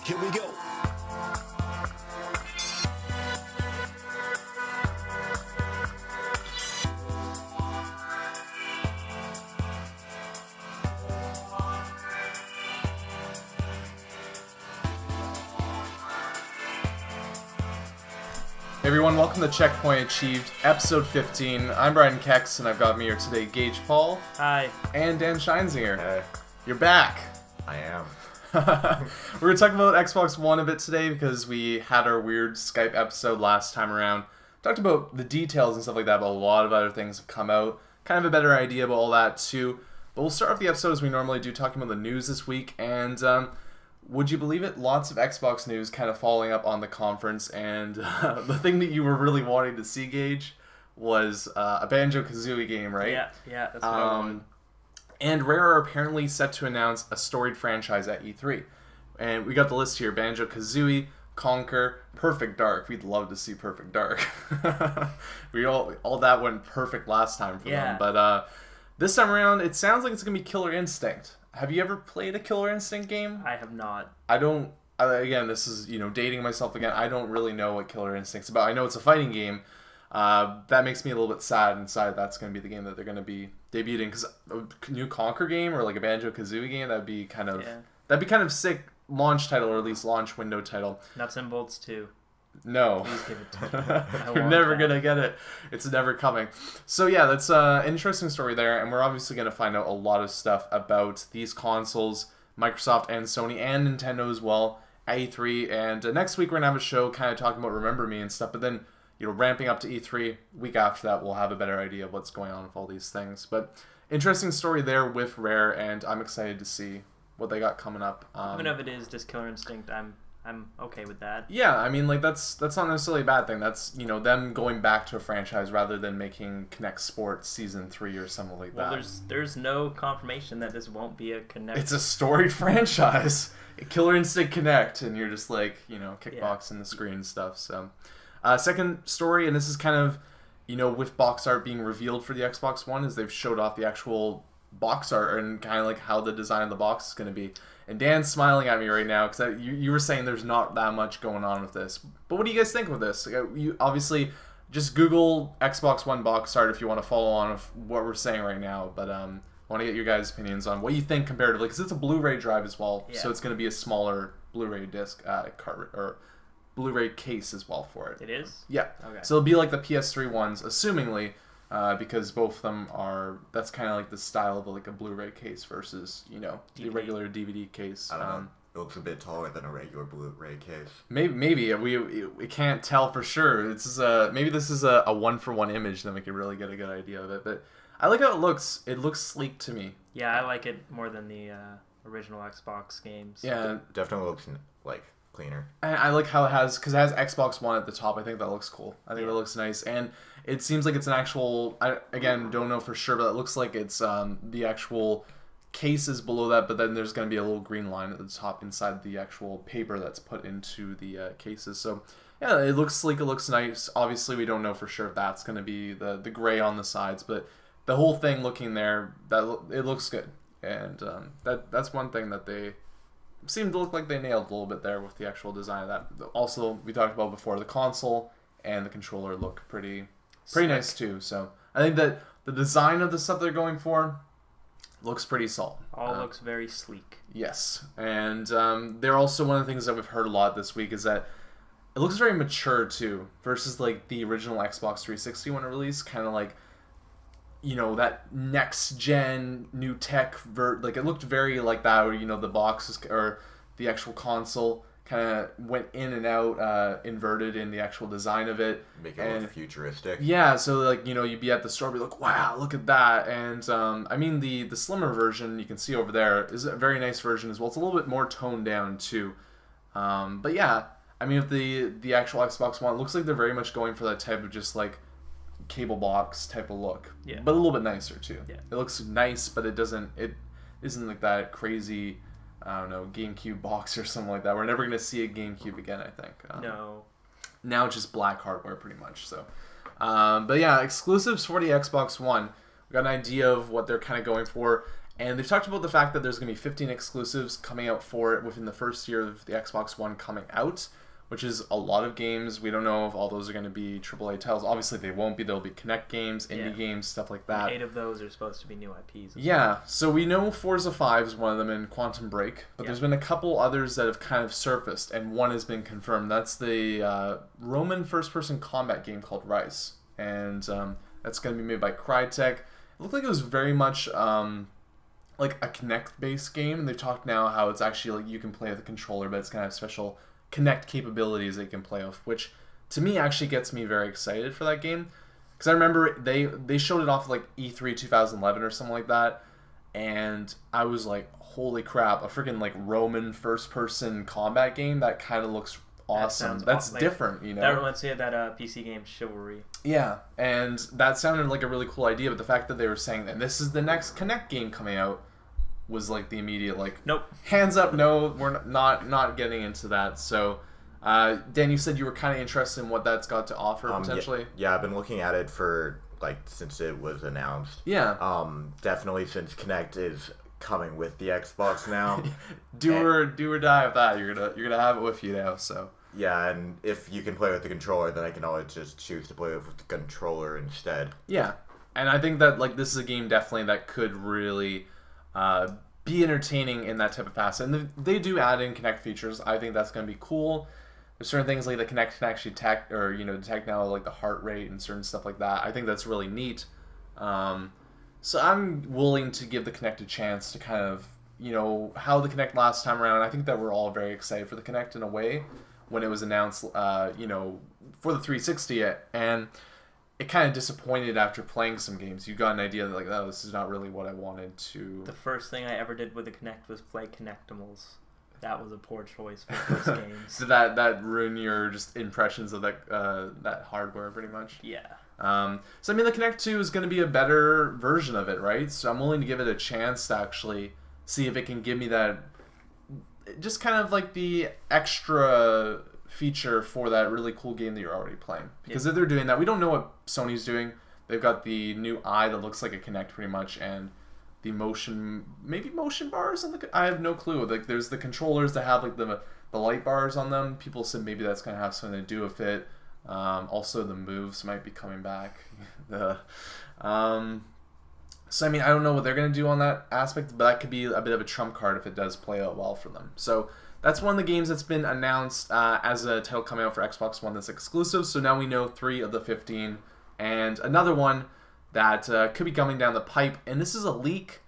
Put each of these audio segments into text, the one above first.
Here we go. Hey everyone, welcome to Checkpoint Achieved, episode 15. I'm Bryden Keks, and I've got me here today, Gage Paul. Hi. And Dan Szajnzinger. Hey. You're back. I am. We're going to talk about Xbox One a bit today because we had our weird Skype episode last time around. Talked about the details and stuff like that, but a lot of other things have come out. Kind of a better idea about all that too. But we'll start off the episode as we normally do, talking about the news this week. And would you believe it? Lots of Xbox news kind of following up on the conference. And the thing that you were really wanting to see, Gage, was a Banjo-Kazooie game, right? Yeah, that's what I wanted. And Rare are apparently set to announce a storied franchise at E3. And we got the list here: Banjo-Kazooie, Conker, Perfect Dark. We'd love to see Perfect Dark. We all that went perfect last time for them. But this time around, it sounds like it's going to be Killer Instinct. Have you ever played a Killer Instinct game? I have not. Again, this is, dating myself again. I don't really know what Killer Instinct's about. I know it's a fighting game. That makes me a little bit sad inside. That's going to be the game that they're going to be debuting. Because a new Conker game or like a Banjo-Kazooie game, that'd be kind of sick launch title, or at least launch window title. Nuts and Bolts 2. No. Please give it to me. You're never going to get it. It's never coming. So yeah, that's an interesting story there. And we're obviously going to find out a lot of stuff about these consoles, Microsoft and Sony and Nintendo as well, at E3. And next week we're going to have a show kind of talking about Remember Me and stuff. But then, ramping up to E3, week after that, we'll have a better idea of what's going on with all these things. But interesting story there with Rare, and I'm excited to see what they got coming up. Even if it is just Killer Instinct, I'm okay with that. Yeah, I mean, that's not necessarily a bad thing. That's, them going back to a franchise rather than making Kinect Sports Season 3 or something like that. Well, there's no confirmation that this won't be a Kinect. It's a storied franchise. Killer Instinct Kinect, and you're just like, kickboxing the screen and stuff. So, second story, and this is kind of, with box art being revealed for the Xbox One, is they've showed off the actual box art and kind of like how the design of the box is going to be. And Dan's smiling at me right now because you were saying there's not that much going on with this. But what do you guys think of this? You obviously just Google Xbox One box art if you want to follow on with what we're saying right now. But I want to get your guys' opinions on what you think comparatively, because it's a Blu-ray drive as well, so it's going to be a smaller Blu-ray disc cartridge or Blu-ray case as well for it. It is? Yeah. Okay. So it'll be like the PS3 ones, assumingly. Because both of them that's kind of like the style of like a Blu-ray case versus, the regular DVD case. I don't know. It looks a bit taller than a regular Blu-ray case. Maybe we can't tell for sure. Maybe this is a one-for-one image, then we can really get a good idea of it. But I like how it looks. It looks sleek to me. Yeah, I like it more than the original Xbox games. Yeah, It definitely looks like cleaner. And I like how it has Xbox One at the top. I think that looks cool. I think that looks nice. And it seems like it's an actual, I again don't know for sure, but it looks like it's the actual cases below that, but then there's going to be a little green line at the top inside the actual paper that's put into the cases. So yeah, it looks sleek, it looks nice. Obviously we don't know for sure if that's going to be the gray on the sides, but the whole thing looking there, it looks good. And that's one thing that they seemed to look like they nailed a little bit there with the actual design of that. Also, we talked about before, the console and the controller look pretty nice too. So I think that the design of the stuff they're going for looks pretty solid. All looks very sleek. Yes, and they're also, one of the things that we've heard a lot this week is that it looks very mature too, versus like the original Xbox 360 when it released, kind of like, that next gen new tech like it looked very like that, or the boxes or the actual console kind of went in and out, inverted in the actual design of it. Make it look futuristic. Yeah, so like, you'd be at the store, be like, wow, look at that. And I mean, the slimmer version you can see over there is a very nice version as well. It's a little bit more toned down too. But yeah, I mean, if the actual Xbox One, it looks like they're very much going for that type of just like cable box type of look. Yeah. But a little bit nicer too. Yeah. It looks nice, but it isn't like that crazy, I don't know, GameCube box or something like that. We're never going to see a GameCube again, I think. No. Now it's just black hardware pretty much. So, but yeah, exclusives for the Xbox One. We got an idea of what they're kind of going for. And they've talked about the fact that there's going to be 15 exclusives coming out for it within the first year of the Xbox One coming out, which is a lot of games. We don't know if all those are going to be AAA titles. Obviously, they won't be. There'll be Kinect games, indie games, stuff like that. 8 of those are supposed to be new IPs. Yeah, so we know Forza 5 is one of them in Quantum Break, but there's been a couple others that have kind of surfaced, and one has been confirmed. That's the Roman first-person combat game called Rise, and that's going to be made by Crytek. It looked like it was very much like a Kinect-based game, and they've talked now how it's actually like you can play with a controller, but it's going to have special Kinect capabilities that you can play with, which to me actually gets me very excited for that game. Because I remember they showed it off like E3 2011 or something like that, and I was like, holy crap, a freaking like Roman first-person combat game, that kind of looks awesome. That's different, you know. That reminds me of that PC game Chivalry. Yeah, and that sounded like a really cool idea, but the fact that they were saying that this is the next Kinect game coming out was like the immediate like, nope, hands up, no, we're not getting into that. So Dan, you said you were kind of interested in what that's got to offer potentially. Yeah, I've been looking at it for like since it was announced. Yeah. Definitely since Kinect is coming with the Xbox now. do or die with that. You're gonna have it with you now. So. Yeah, and if you can play with the controller, then I can always just choose to play with the controller instead. Yeah, and I think that like this is a game definitely that could really be entertaining in that type of facet. And they do add in Kinect features. I think that's going to be cool. There's certain things like the Kinect can actually detect now like the heart rate and certain stuff like that. I think that's really neat. So I'm willing to give the Kinect a chance to kind of, how the Kinect last time around. I think that we're all very excited for the Kinect in a way when it was announced, for the 360, and it kind of disappointed after playing some games. You got an idea that like, oh, this is not really what I wanted to. The first thing I ever did with the Kinect was play Kinectimals. That was a poor choice for first games. Did that ruin your just impressions of that hardware pretty much? Yeah. So I mean, the Kinect 2 is going to be a better version of it, right? So I'm willing to give it a chance to actually see if it can give me that, just kind of like the extra feature for that really cool game that you're already playing. Because if they're doing that, we don't know what Sony's doing. They've got the new eye that looks like a Kinect pretty much, and the motion bars on I have no clue. Like there's the controllers that have like the light bars on them. People said maybe that's going to have something to do with it. Also the moves might be coming back. So I mean, I don't know what they're going to do on that aspect, but that could be a bit of a trump card if it does play out well for them. So that's one of the games that's been announced as a title coming out for Xbox One that's exclusive. So now we know 3 of the 15. And another one that could be coming down the pipe. And this is a leak,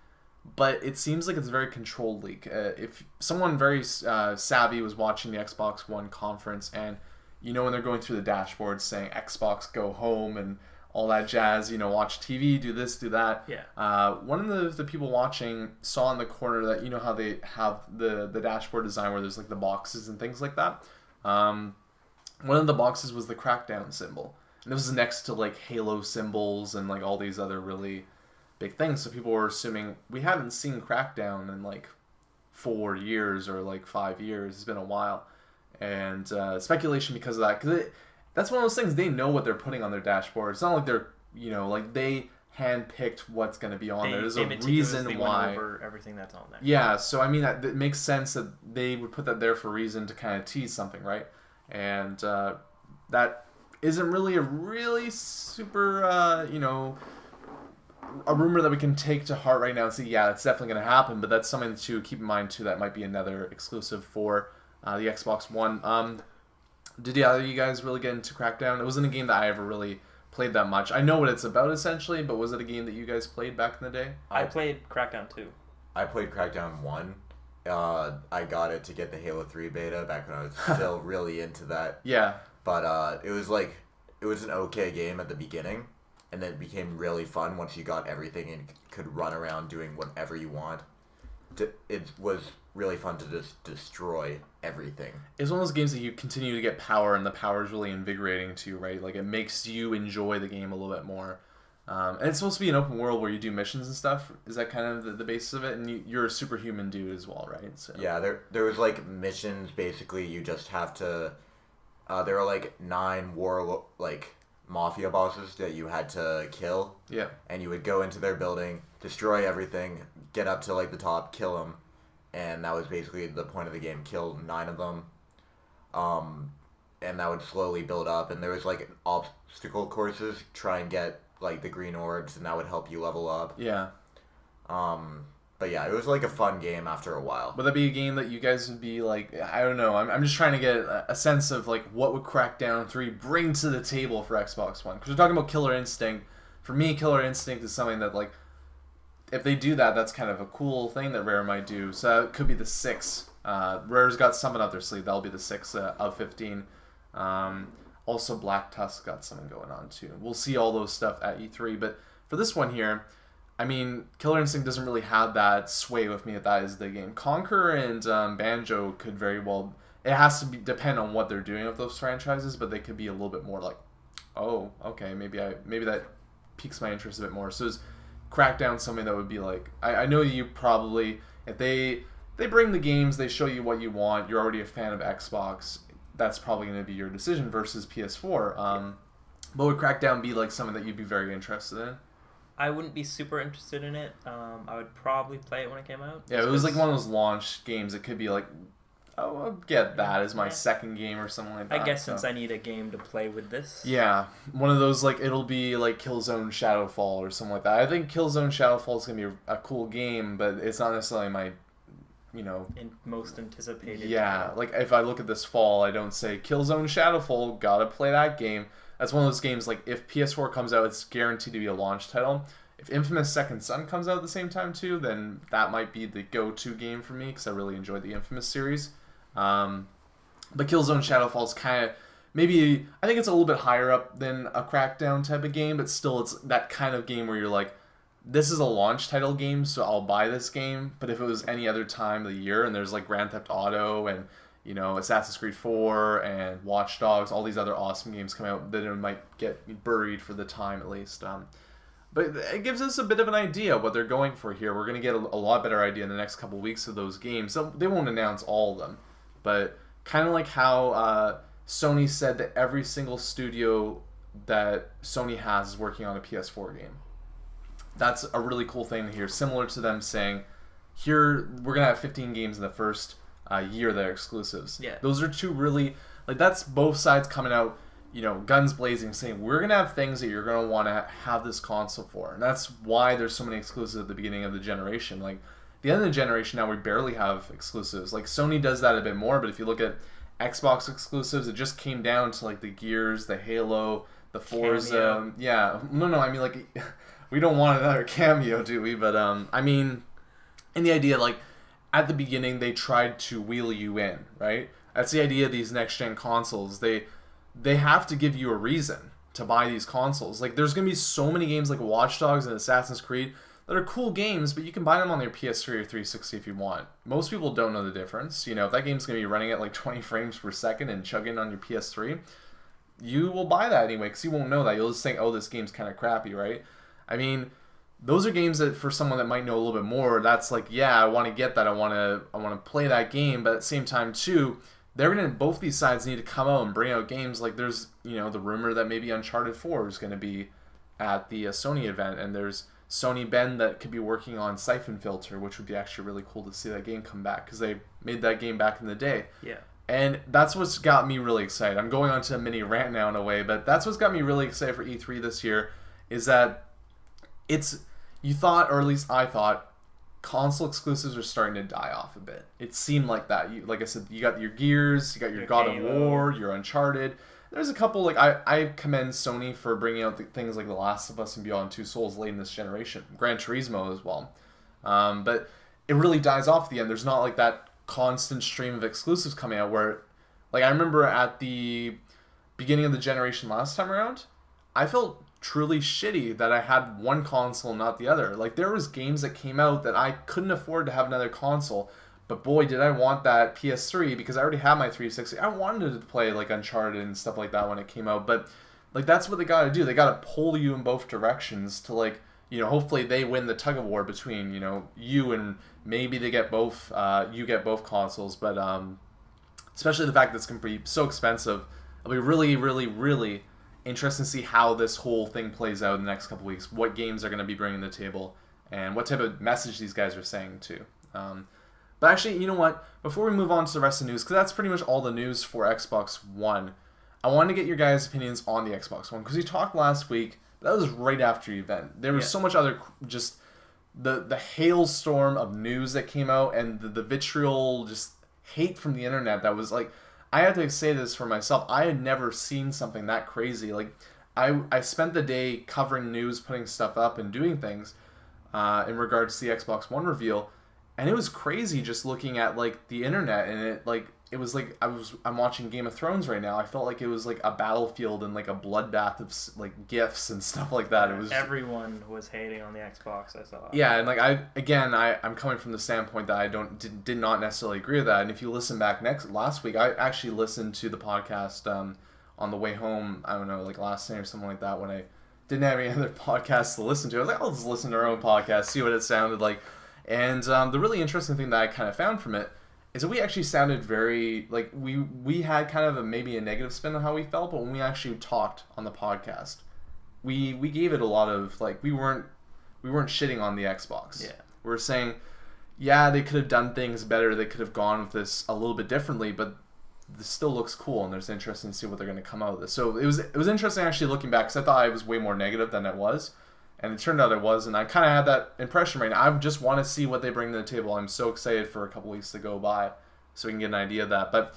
but it seems like it's a very controlled leak. If someone very savvy was watching the Xbox One conference, and when they're going through the dashboard saying Xbox go home and all that jazz, watch TV, do this, do that. Yeah. One of the people watching saw in the corner that, how they have the dashboard design where there's like the boxes and things like that. One of the boxes was the Crackdown symbol. And it was next to like Halo symbols and like all these other really big things. So people were assuming we haven't seen Crackdown in like 4 years or like 5 years. It's been a while. And speculation because of that. Because that's one of those things, they know what they're putting on their dashboard. It's not like they're, like they handpicked what's going to be on there. There's a reason why. Went over everything that's on there. Yeah, so I mean, that makes sense that they would put that there for a reason to kind of tease something, right? And that isn't really a really super, a rumor that we can take to heart right now and say, yeah, it's definitely going to happen. But that's something to keep in mind, too. That might be another exclusive for the Xbox One. Did either of you guys really get into Crackdown? It wasn't a game that I ever really played that much. I know what it's about, essentially, but was it a game that you guys played back in the day? I played Crackdown 2. I played Crackdown 1. I got it to get the Halo 3 beta back when I was still really into that. Yeah. But it was an okay game at the beginning, and then it became really fun once you got everything and could run around doing whatever you want. It was really fun to just destroy everything. It's one of those games that you continue to get power, and the power is really invigorating to you, right? Like, it makes you enjoy the game a little bit more. And it's supposed to be an open world where you do missions and stuff. Is that kind of the basis of it? And you're a superhuman dude as well, right? So. Yeah, there was, like, missions, basically. You just have to... there are, like, 9 mafia bosses that you had to kill. Yeah. And you would go into their building, destroy everything, get up to like the top, kill them, and that was basically the point of the game. Kill 9 of them, and that would slowly build up. And there was like obstacle courses, try and get like the green orbs, and that would help you level up. Yeah. But yeah, it was like a fun game after a while. Would that be a game that you guys would be like, I don't know, I'm just trying to get a sense of like what would Crackdown 3 bring to the table for Xbox One? Because we're talking about Killer Instinct. For me, Killer Instinct is something that like, if they do that, that's kind of a cool thing that Rare might do. So it could be the 6. Rare's got something up their sleeve. That'll be the 6 of 15. Also, Black Tusk got something going on too. We'll see all those stuff at E3. But for this one here, I mean, Killer Instinct doesn't really have that sway with me that is the game. Conquer and Banjo could very well... It has to depend on what they're doing with those franchises, but they could be a little bit more like, oh, okay, maybe that piques my interest a bit more. So is Crackdown something that would be like... I know you probably... If they bring the games, they show you what you want, you're already a fan of Xbox, that's probably going to be your decision versus PS4. But would Crackdown be like something that you'd be very interested in? I wouldn't be super interested in it. I would probably play it when it came out. Yeah, it was like one of those launch games. It could be like, oh, I'll get that as my second game or something like that. I guess since I need a game to play with this. Yeah, one of those, like, it'll be like Killzone Shadowfall or something like that. I think Killzone Shadowfall is going to be a cool game, but it's not necessarily my, most anticipated. Yeah, title. like if I look at this fall, I don't say Killzone Shadowfall, gotta play that game. That's one of those games, like, if PS4 comes out, it's guaranteed to be a launch title. If Infamous Second Son comes out at the same time, too, then that might be the go-to game for me, because I really enjoyed the Infamous series. But Killzone Shadowfall is kind of, maybe, I think it's a little bit higher up than a Crackdown type of game, but still, it's that kind of game where you're like, this is a launch title game, so I'll buy this game, but if it was any other time of the year, and there's, like, Grand Theft Auto, and Assassin's Creed 4 and Watch Dogs, all these other awesome games come out, then it might get buried for the time at least. But it gives us a bit of an idea what they're going for here. We're going to get a lot better idea in the next couple weeks of those games. So they won't announce all of them, but kind of like how Sony said that every single studio that Sony has is working on a PS4 game. That's a really cool thing to hear, similar to them saying, here, we're going to have 15 games in the first year that are exclusives. Yeah. Those are two really, like, that's both sides coming out, guns blazing, saying we're gonna have things that you're gonna want to have this console for, and that's why there's so many exclusives at the beginning of the generation. Like, the end of the generation now, we barely have exclusives. Like, Sony does that a bit more, but if you look at Xbox exclusives, it just came down to like the Gears, the Halo, the Forza. Cameo. Yeah, no, I mean, like, we don't want another cameo, do we? But I mean, and the idea, like, at the beginning, they tried to wheel you in, right? That's the idea of these next-gen consoles. They have to give you a reason to buy these consoles. Like, there's going to be so many games like Watch Dogs and Assassin's Creed that are cool games, but you can buy them on your PS3 or 360 if you want. Most people don't know the difference. If that game's going to be running at like 20 frames per second and chugging on your PS3, you will buy that anyway, because you won't know that. You'll just think, oh, this game's kind of crappy, right? I mean, those are games that for someone that might know a little bit more, that's like, yeah, I want to get that. I want to play that game, but at the same time, too, both these sides need to come out and bring out games. Like, there's, the rumor that maybe Uncharted 4 is going to be at the Sony event, and there's Sony Ben that could be working on Siphon Filter, which would be actually really cool to see that game come back, because they made that game back in the day. Yeah. And that's what's got me really excited. I'm going on to a mini rant now in a way, but that's what's got me really excited for E3 this year, is that you thought, or at least I thought, console exclusives are starting to die off a bit. It seemed like that. Like I said, you got your Gears, you got your God of War, your Uncharted. There's a couple, like, I commend Sony for bringing out things like The Last of Us and Beyond Two Souls late in this generation. Gran Turismo as well. But it really dies off at the end. There's not like that constant stream of exclusives coming out where, like, I remember at the beginning of the generation last time around, I felt truly shitty that I had one console, not the other. Like, there was games that came out that I couldn't afford to have another console, but boy, did I want that PS3, because I already had my 360. I wanted to play, like, Uncharted and stuff like that when it came out, but, like, that's what they gotta do. They gotta pull you in both directions to, like, hopefully they win the tug of war between, you and maybe they get both, you get both consoles, but, especially the fact that it's gonna be so expensive, it'll be really, really, really interesting to see how this whole thing plays out in the next couple weeks. What games are going to be bringing to the table, and what type of message these guys are saying too. But actually, you know what? Before we move on to the rest of the news, because that's pretty much all the news for Xbox One, I wanted to get your guys' opinions on the Xbox One, because we talked last week. That was right after the event. There was so much other just the hailstorm of news that came out, and the vitriol, just hate from the internet that was like, I had to say this for myself. I had never seen something that crazy. Like, I spent the day covering news, putting stuff up, and doing things in regards to the Xbox One reveal, and it was crazy just looking at like the internet, and it was like I'm watching Game of Thrones right now. I felt like it was like a battlefield and like a bloodbath of like gifs and stuff like that. It was everyone was hating on the Xbox. I saw. Yeah, and like I'm coming from the standpoint that I did not necessarily agree with that. And if you listen back last week, I actually listened to the podcast on the way home. I don't know, like last night or something like that, when I didn't have any other podcasts to listen to. I was like, I'll just listen to our own podcast, see what it sounded like. And the really interesting thing that I kind of found from it is that we actually sounded very, like, we had kind of maybe a negative spin on how we felt, but when we actually talked on the podcast, we gave it a lot of, like, we weren't shitting on the Xbox. Yeah. We were saying, yeah, they could have done things better, they could have gone with this a little bit differently, but this still looks cool, and it's interesting to see what they're going to come out of this. So it was interesting actually looking back, because I thought I was way more negative than it was. And it turned out it was, and I kind of had that impression right now. I just want to see what they bring to the table. I'm so excited for a couple weeks to go by so we can get an idea of that. But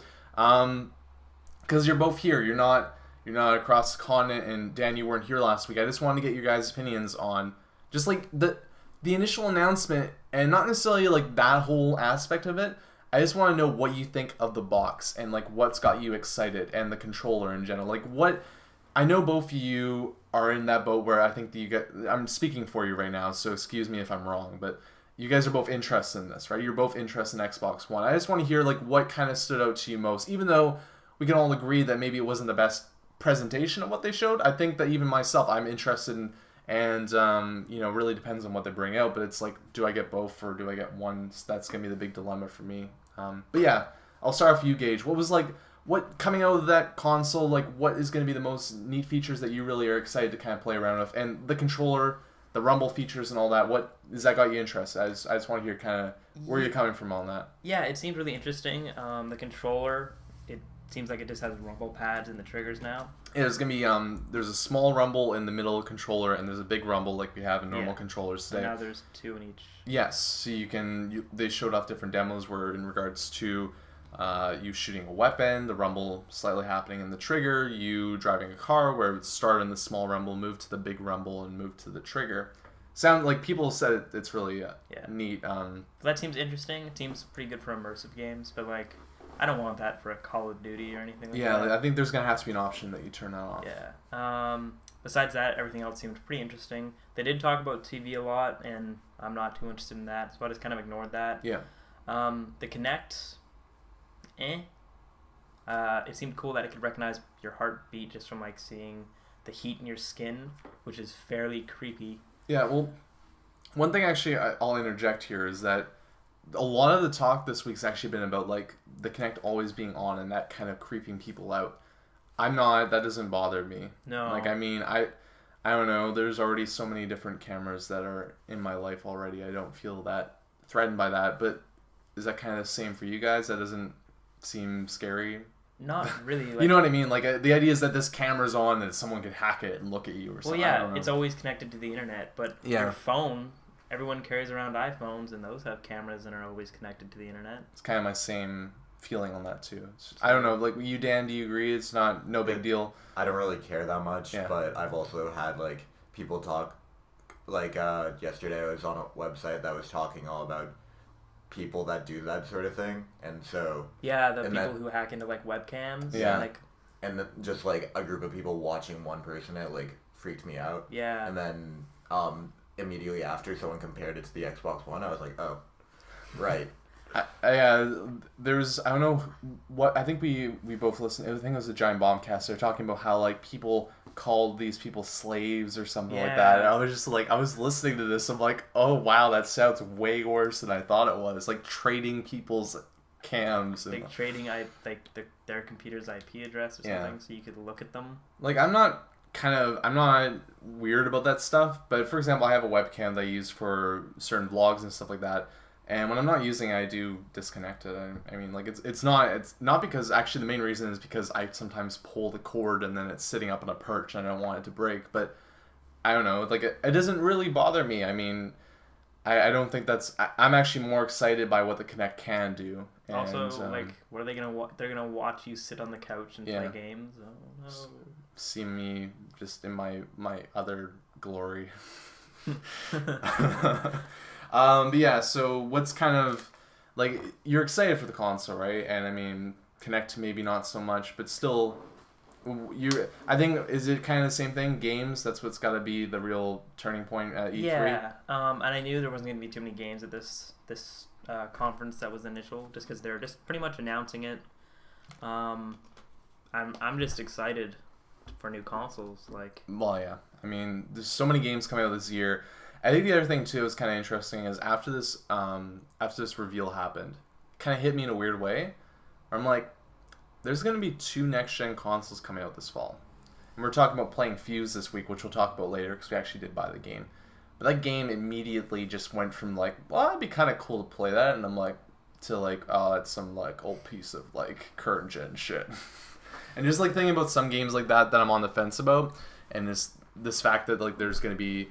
because you're both here, you're not across the continent, and Dan, you weren't here last week. I just wanted to get your guys' opinions on just like the initial announcement, and not necessarily like that whole aspect of it. I just want to know what you think of the box and like what's got you excited, and the controller in general. Like, what I know both of you are in that boat where I think that you get. I'm speaking for you right now, so excuse me if I'm wrong, but you guys are both interested in this, right? You're both interested in Xbox One. I just want to hear like what kind of stood out to you most, even though we can all agree that maybe it wasn't the best presentation of what they showed. I think that even myself, I'm interested in, and really depends on what they bring out. But it's like, do I get both or do I get one? That's gonna be the big dilemma for me. But yeah, I'll start off with you, Gage. What was like? What coming out of that console, like what is going to be the most neat features that you really are excited to kind of play around with? And the controller, the rumble features and all that, what has that got you interested? I just want to hear kind of where you're coming from on that. Yeah, it seemed really interesting. The controller, it seems like it just has rumble pads and the triggers now. Yeah, there's going to be, there's a small rumble in the middle of the controller, and there's a big rumble like we have in normal controllers today. And now there's two in each. Yes, so they showed off different demos where in regards to you shooting a weapon, the rumble slightly happening in the trigger, you driving a car where it would start in the small rumble, move to the big rumble, and move to the trigger. Sound like people said it's really neat. That seems interesting. It seems pretty good for immersive games, but like, I don't want that for a Call of Duty or anything like that. Yeah, I think there's going to have to be an option that you turn that off. Yeah. Besides that, everything else seemed pretty interesting. They did talk about TV a lot, and I'm not too interested in that, so I just kind of ignored that. Yeah. The Kinect... it seemed cool that it could recognize your heartbeat just from like seeing the heat in your skin, which is fairly creepy. Yeah, well, one thing actually I'll interject here is that a lot of the talk this week's actually been about like the Kinect always being on and that kind of creeping people out. That doesn't bother me. No. Like, I mean, I don't know, there's already so many different cameras that are in my life already. I don't feel that threatened by that, but is that kind of the same for you guys? That doesn't seem scary? Not really. Like, you know what I mean? Like, the idea is that this camera's on and someone could hack it and look at you or something. Well, yeah, it's always connected to the internet, but Yeah. your phone, everyone carries around iPhones, and those have cameras and are always connected to the internet. It's kind of my same feeling on that too. I don't know, like you, Dan, do you agree? It's no big deal. I don't really care that much, Yeah. but I've also had like people talk. Like yesterday, I was on a website that was talking all about people that do that sort of thing, and so Yeah, the people who hack into like webcams. Yeah. And, like, just like a group of people watching one person, it like freaked me out. yeah. And then immediately after, someone compared it to the Xbox One. I was like, oh, right. There's, I don't know what, I think we both listened, I think it was a Giant Bombcast, they're talking about how like people called these people slaves or something like that, and I was just like, I was listening to this, I'm like, oh wow, that sounds way worse than I thought it was, like trading people's cams. And, like trading their computer's IP address or something, so you could look at them. Like, I'm not I'm not weird about that stuff, but for example, I have a webcam that I use for certain vlogs and stuff like that. And when I'm not using it, I do disconnect it. I mean, like it's not because actually the main reason is because I sometimes pull the cord and then it's sitting up on a perch and I don't want it to break. But I don't know, like it doesn't really bother me. I mean, I don't think I'm actually more excited by what the Kinect can do. And, also, like, what are they gonna They're gonna watch you sit on the couch and play games. Oh, no. See me just in my other glory. But yeah, so what's kind of like you're excited for the console, right? And I mean, Kinect maybe not so much, but still, I think is it kind of the same thing? Games, that's what's got to be the real turning point at E3. Yeah, and I knew there wasn't gonna be too many games at this conference that was initial, just because they're just pretty much announcing it. I'm just excited for new consoles, like. Well, yeah. I mean, there's so many games coming out this year. I think the other thing too is kind of interesting is after this reveal happened, kind of hit me in a weird way. Where I'm like, there's gonna be 2 next-gen consoles coming out this fall, and we're talking about playing Fuse this week, which we'll talk about later because we actually did buy the game. But that game immediately just went from like, well, it'd be kind of cool to play that, and I'm like, to like, oh, it's some like old piece of like current gen shit. And just like thinking about some games like that I'm on the fence about, and this fact that like there's gonna be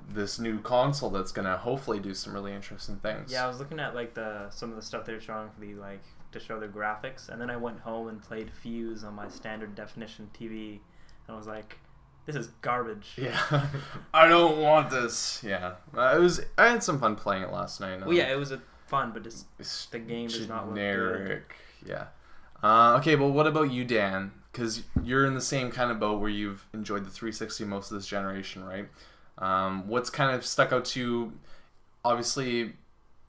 this new console that's gonna hopefully do some really interesting things. Yeah, I was looking at like some of the stuff they were showing for to show their graphics, and then I went home and played Fuse on my standard definition TV, and I was like, this is garbage. Yeah, I don't want this. Yeah, I had some fun playing it last night. Well, yeah, it was fun, but the game does not look good. Yeah. Okay, well, what about you, Dan? Because you're in the same kind of boat where you've enjoyed the 360 most of this generation, right? What's kind of stuck out to you? Obviously,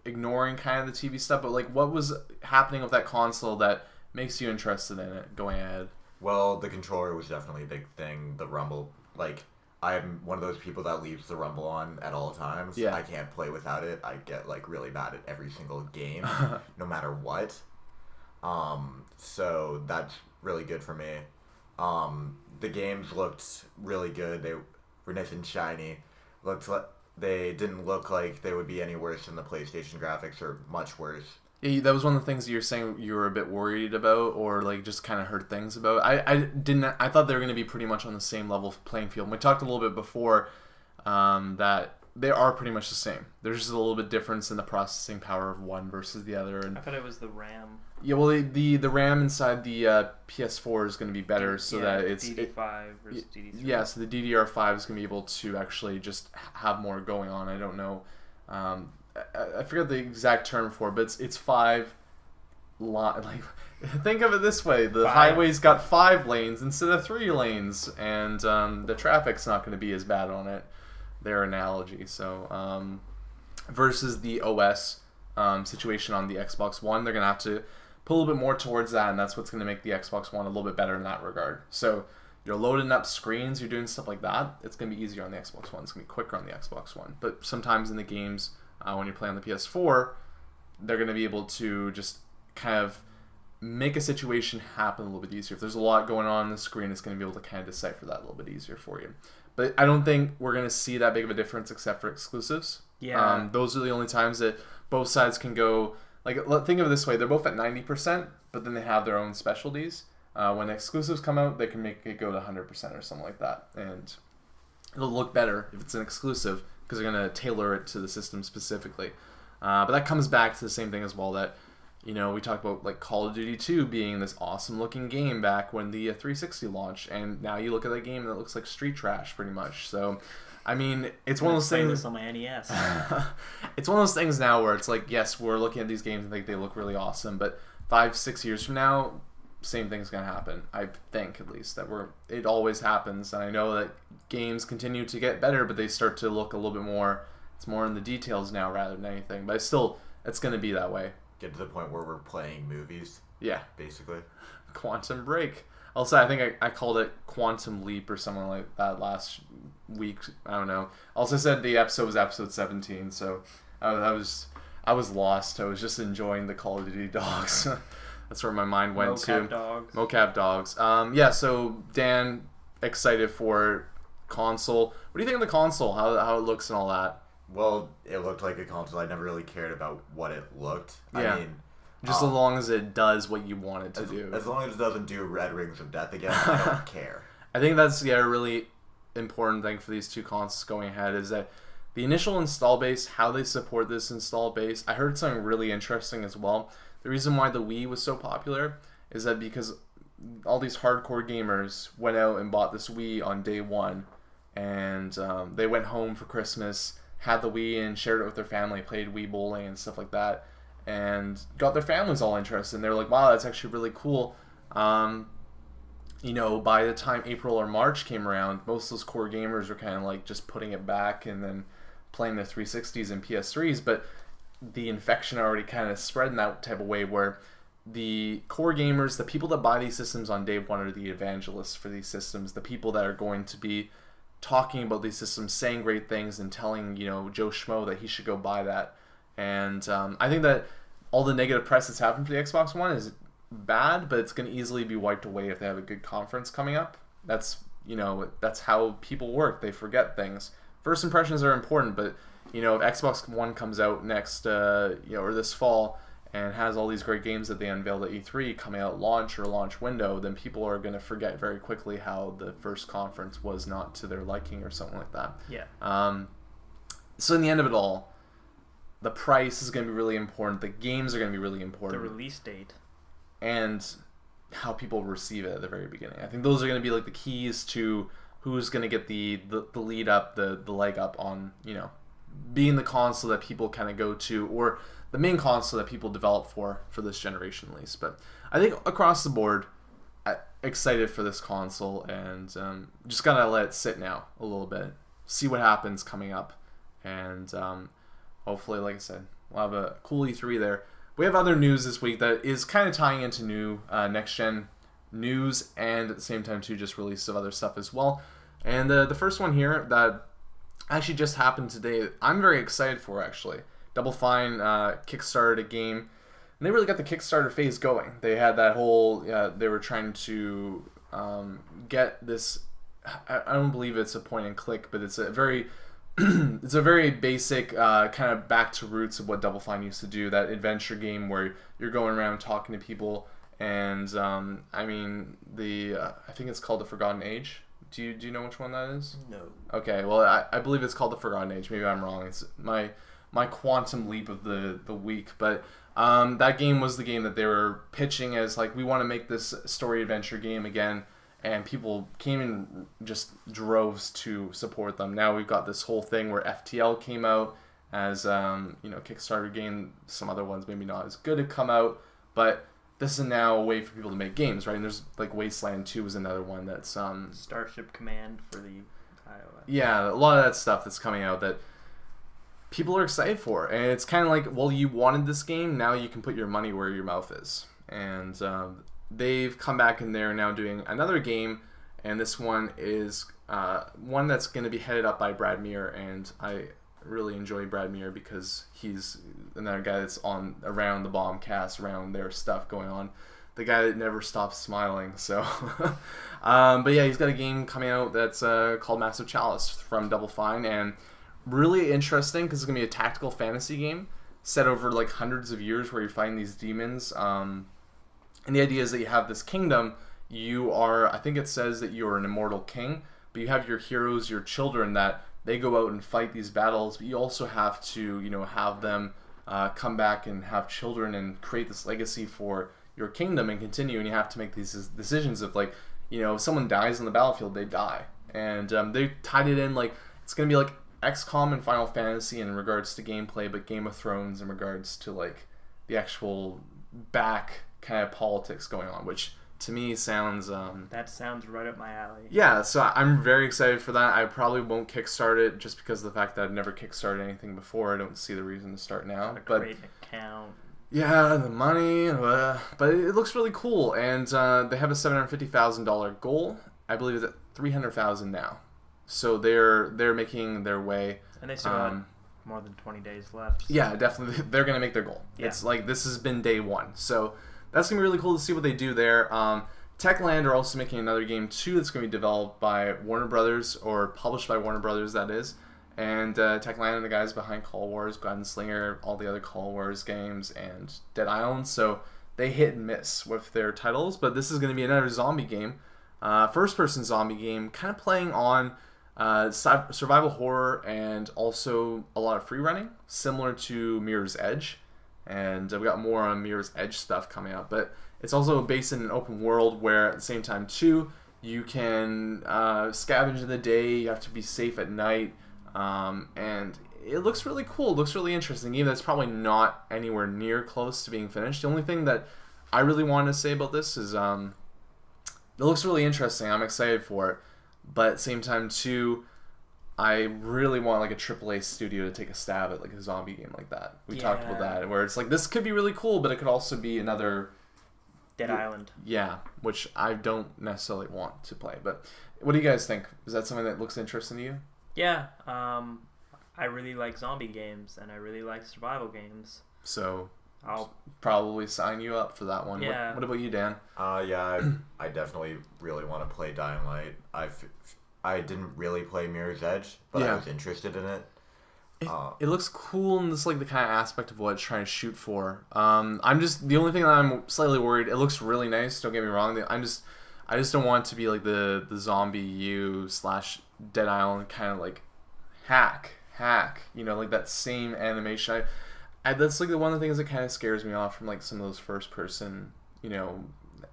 ignoring kind of the TV stuff, but like, what was happening with that console that makes you interested in it going ahead? Well, the controller was definitely a big thing. The rumble, like, I'm one of those people that leaves the rumble on at all times. Yeah. I can't play without it. I get like really bad at every single game, no matter what. So that's really good for me. The games looked really good. They were nice and shiny. They didn't look like they would be any worse than the PlayStation graphics, or much worse. Yeah, that was one of the things that you were saying you were a bit worried about, or like just kind of heard things about. I thought they were going to be pretty much on the same level of playing field. And we talked a little bit before that they are pretty much the same. There's just a little bit difference in the processing power of one versus the other. And I thought it was the RAM. Yeah, well, the RAM inside the PS4 is going to be better, so that it's DD5 versus DD3. Yeah, so the DDR5 is going to be able to actually just have more going on. I don't know. I forget the exact term for it, but it's 5 like think of it this way: the highway's got 5 lanes instead of 3 lanes, and the traffic's not going to be as bad on it. Their analogy. So versus the OS situation on the Xbox One, they're going to have to put a little bit more towards that, and that's what's going to make the Xbox One a little bit better in that regard. So you're loading up screens, you're doing stuff like that, it's going to be easier on the Xbox One. It's going to be quicker on the Xbox One. But sometimes in the games, when you play on the PS4, they're going to be able to just kind of make a situation happen a little bit easier. If there's a lot going on the screen, it's going to be able to kind of decipher that a little bit easier for you. But I don't think we're going to see that big of a difference except for exclusives. Yeah. Those are the only times that both sides can go. Like, think of it this way: they're both at 90%, but then they have their own specialties. When exclusives come out, they can make it go to 100% or something like that, and it'll look better if it's an exclusive because they're going to tailor it to the system specifically. But that comes back to the same thing as well, that, you know, we talked about like Call of Duty 2 being this awesome looking game back when the 360 launched, and now you look at that game and it looks like street trash pretty much. So I mean, it's one of those things. This on my NES. It's one of those things now where it's like, yes, we're looking at these games and think they look really awesome, but 5-6 years from now, same thing's gonna happen. I think, at least, that it always happens, and I know that games continue to get better, but they start to look a little bit more. It's more in the details now rather than anything, but it's gonna be that way. Get to the point where we're playing movies. Yeah, basically. Quantum Break. Also, I think I called it Quantum Leap or something like that last week. I don't know. Also said the episode was episode 17, so I was lost. I was just enjoying the Call of Duty dogs. That's where my mind went to. Mocap dogs. Mocap dogs. Yeah, so Dan, excited for console. What do you think of the console? How it looks and all that? Well, it looked like a console. I never really cared about what it looked. Yeah. I mean, just as long as it does what you want it to do. As long as it doesn't do Red Rings of Death again, I don't care. I think that's a really important thing for these two consoles going ahead is that the initial install base, how they support this install base. I heard something really interesting as well. The reason why the Wii was so popular is that because all these hardcore gamers went out and bought this Wii on day one, and they went home for Christmas, had the Wii and shared it with their family, played Wii bowling and stuff like that, and got their families all interested. And they were like, wow, that's actually really cool. You know, by the time April or March came around, most of those core gamers were kind of like just putting it back and then playing their 360s and PS3s, but the infection already kind of spread in that type of way where the core gamers, the people that buy these systems on day one are the evangelists for these systems, the people that are going to be talking about these systems, saying great things and telling, you know, Joe Schmo that he should go buy that. And I think that all the negative press that's happened for the Xbox One is bad, but it's going to easily be wiped away if they have a good conference coming up. That's, you know, that's how people work. They forget things. First impressions are important, but, you know, if Xbox One comes out next, you know, or this fall and has all these great games that they unveiled at E3 coming out launch or launch window, then people are going to forget very quickly how the first conference was not to their liking or something like that. Yeah. So in the end of it all, the price is going to be really important. The games are going to be really important. The release date. And how people receive it at the very beginning. I think those are going to be like the keys to who's going to get the lead up, the leg up on, you know, being the console that people kind of go to, or the main console that people develop for this generation at least. But I think across the board, excited for this console, and just gotta let it sit now a little bit, see what happens coming up, and hopefully, like I said, we'll have a cool E3 there. We have other news this week that is kind of tying into new next-gen news, and at the same time, too, just release of other stuff as well. And the first one here that actually just happened today, I'm very excited for, actually. Double Fine kickstarted a game, and they really got the Kickstarter phase going. They had that whole, they were trying to get this, I don't believe it's a point and click, but it's a very it's a very basic kind of back to roots of what Double Fine used to do, that adventure game where you're going around talking to people, and I mean, I think it's called The Forgotten Age. Do you know which one that is? No. Okay, well, I believe it's called The Forgotten Age. Maybe I'm wrong. It's my quantum leap of the week, but that game was the game that they were pitching as like, we want to make this story adventure game again, and people came in just droves to support them. Now we've got this whole thing where FTL came out as you know, Kickstarter game. Some other ones maybe not as good have come out, but this is now a way for people to make games, right? And there's like Wasteland 2 is another one that's Starship Command for the iOS. Yeah, a lot of that stuff that's coming out that people are excited for, and it's kind of like, well, you wanted this game, now you can put your money where your mouth is. And they've come back in there now doing another game, and this one is one that's going to be headed up by Brad Muir, and I really enjoy Brad Muir because he's another guy that's on around the Bombcast, around their stuff going on, the guy that never stops smiling. So but yeah, he's got a game coming out that's called Massive Chalice from Double Fine, and really interesting because it's gonna be a tactical fantasy game set over like hundreds of years where you find these demons, and the idea is that you have this kingdom. You are, I think it says that you're an immortal king, but you have your heroes, your children, that they go out and fight these battles, but you also have to, you know, have them come back and have children and create this legacy for your kingdom and continue. And you have to make these decisions of, like, you know, if someone dies on the battlefield, they die. And they tied it in like it's going to be like XCOM and Final Fantasy in regards to gameplay, but Game of Thrones in regards to like the actual back kind of politics going on, which to me sounds that sounds right up my alley. Yeah, so I'm very excited for that. I probably won't kickstart it just because of the fact that I've never kickstarted anything before. I don't see the reason to start now. Gotta create an account. Yeah, the money, but it looks really cool, and they have a $750,000 goal. I believe it's at $300,000 now. So they're making their way. And they still got more than 20 days left. So. Yeah, definitely. They're going to make their goal. Yeah. It's like, this has been day one. So that's going to be really cool to see what they do there. Techland are also making another game too that's going to be developed by Warner Brothers, or published by Warner Brothers, that is. And Techland are the guys behind Call Wars, Gunslinger, all the other Call Wars games, and Dead Island. So they hit and miss with their titles, but this is going to be another zombie game. First-person zombie game, kind of playing on survival horror and also a lot of free running, similar to Mirror's Edge. And we got more on Mirror's Edge stuff coming up, but it's also based in an open world where at the same time too, you can scavenge in the day, you have to be safe at night, and it looks really cool, it looks really interesting, even though it's probably not anywhere near close to being finished. The only thing that I really want to say about this is it looks really interesting, I'm excited for it, but at the same time too, I really want like a AAA studio to take a stab at like a zombie game like that. We talked about that, where it's like this could be really cool, but it could also be another Dead Island. Yeah, which I don't necessarily want to play. But what do you guys think? Is that something that looks interesting to you? Yeah, I really like zombie games and I really like survival games. So I'll probably sign you up for that one. Yeah. What about you, Dan? Yeah, I definitely really want to play Dying Light. I didn't really play Mirror's Edge, but I was interested in it. It looks cool in this like the kind of aspect of what it's trying to shoot for. I'm just the only thing that I'm slightly worried. It looks really nice. Don't get me wrong. I just don't want it to be like the zombie U / Dead Island kind of like hack. You know, like that same animation. That's like one of the things that kind of scares me off from like some of those first person, you know,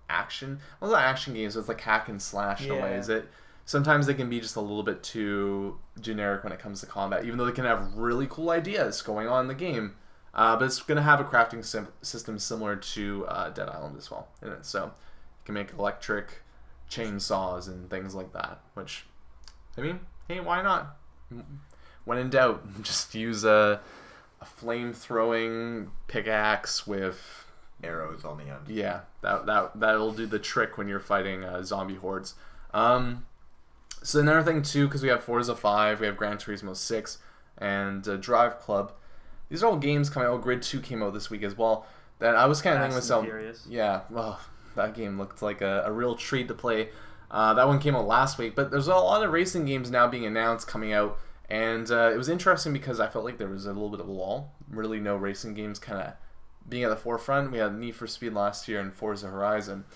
action. Well, not action games. It's like hack and slash in a way. Is it? Sometimes they can be just a little bit too generic when it comes to combat, even though they can have really cool ideas going on in the game. But it's going to have a crafting system similar to Dead Island as well in it. So you can make electric chainsaws and things like that, which, I mean, hey, why not? When in doubt, just use a flame-throwing pickaxe with arrows on the end. Yeah, that'll do the trick when you're fighting zombie hordes. So another thing too, because we have Forza 5, we have Gran Turismo 6, and Drive Club. These are all games coming out. Grid 2 came out this week as well. That I was kind of thinking to myself, yeah, well, that game looked like a real treat to play. That one came out last week, but there's a lot of racing games now being announced coming out, and it was interesting because I felt like there was a little bit of a lull. Really, no racing games kind of being at the forefront. We had Need for Speed last year and Forza Horizon.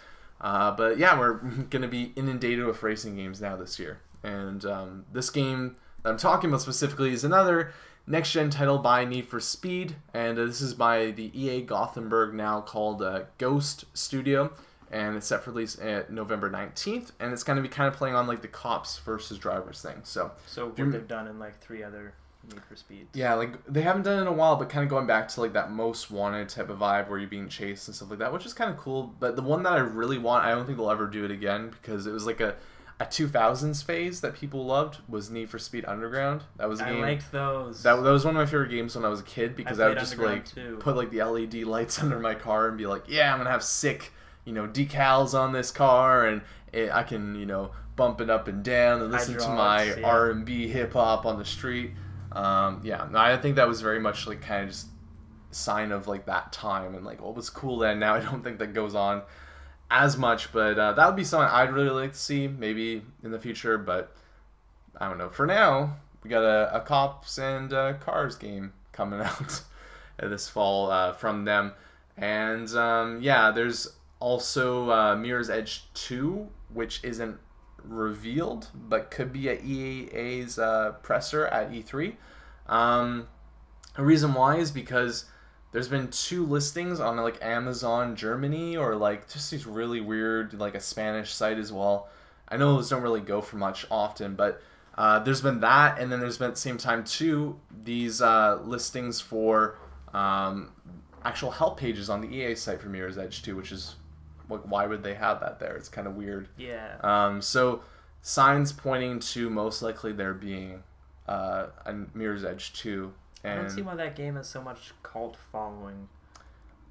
But yeah, we're going to be inundated with racing games now this year. And this game that I'm talking about specifically is another next-gen title by Need for Speed. And this is by the EA Gothenburg, now called Ghost Studio. And it's set for release at November 19th. And it's going to be kind of playing on like the cops versus drivers thing. So what they've done in like 3 other Need for Speed. Yeah, like they haven't done it in a while, but kind of going back to like that Most Wanted type of vibe where you're being chased and stuff like that, which is kind of cool. But the one that I really want, I don't think they'll ever do it again because it was like a 2000s phase that people loved, was Need for Speed Underground. That was a game. I liked those. That was one of my favorite games when I was a kid because I would just too. Put like the LED lights under my car and be like, yeah, I'm gonna have sick, decals on this car, and I can bump it up and down and listen to my R&B hip hop on the street. I think that was very much like kind of just a sign of like that time and like what was cool then. Now I don't think that goes on as much, but that would be something I'd really like to see maybe in the future, but I don't know. For now, we got a cops and cars game coming out this fall from them, and there's also Mirror's Edge 2, which isn't revealed but could be at EA's presser at E3. The reason why is because there's been 2 listings on like Amazon Germany, or like just these really weird, like a Spanish site as well. I know those don't really go for much often, but there's been that, and then there's been at the same time too these listings for actual help pages on the EA site for Mirror's Edge 2, which is like, why would they have that there? It's kind of weird. Yeah. So signs pointing to most likely there being a Mirror's Edge 2. And I don't see why that game has so much cult following.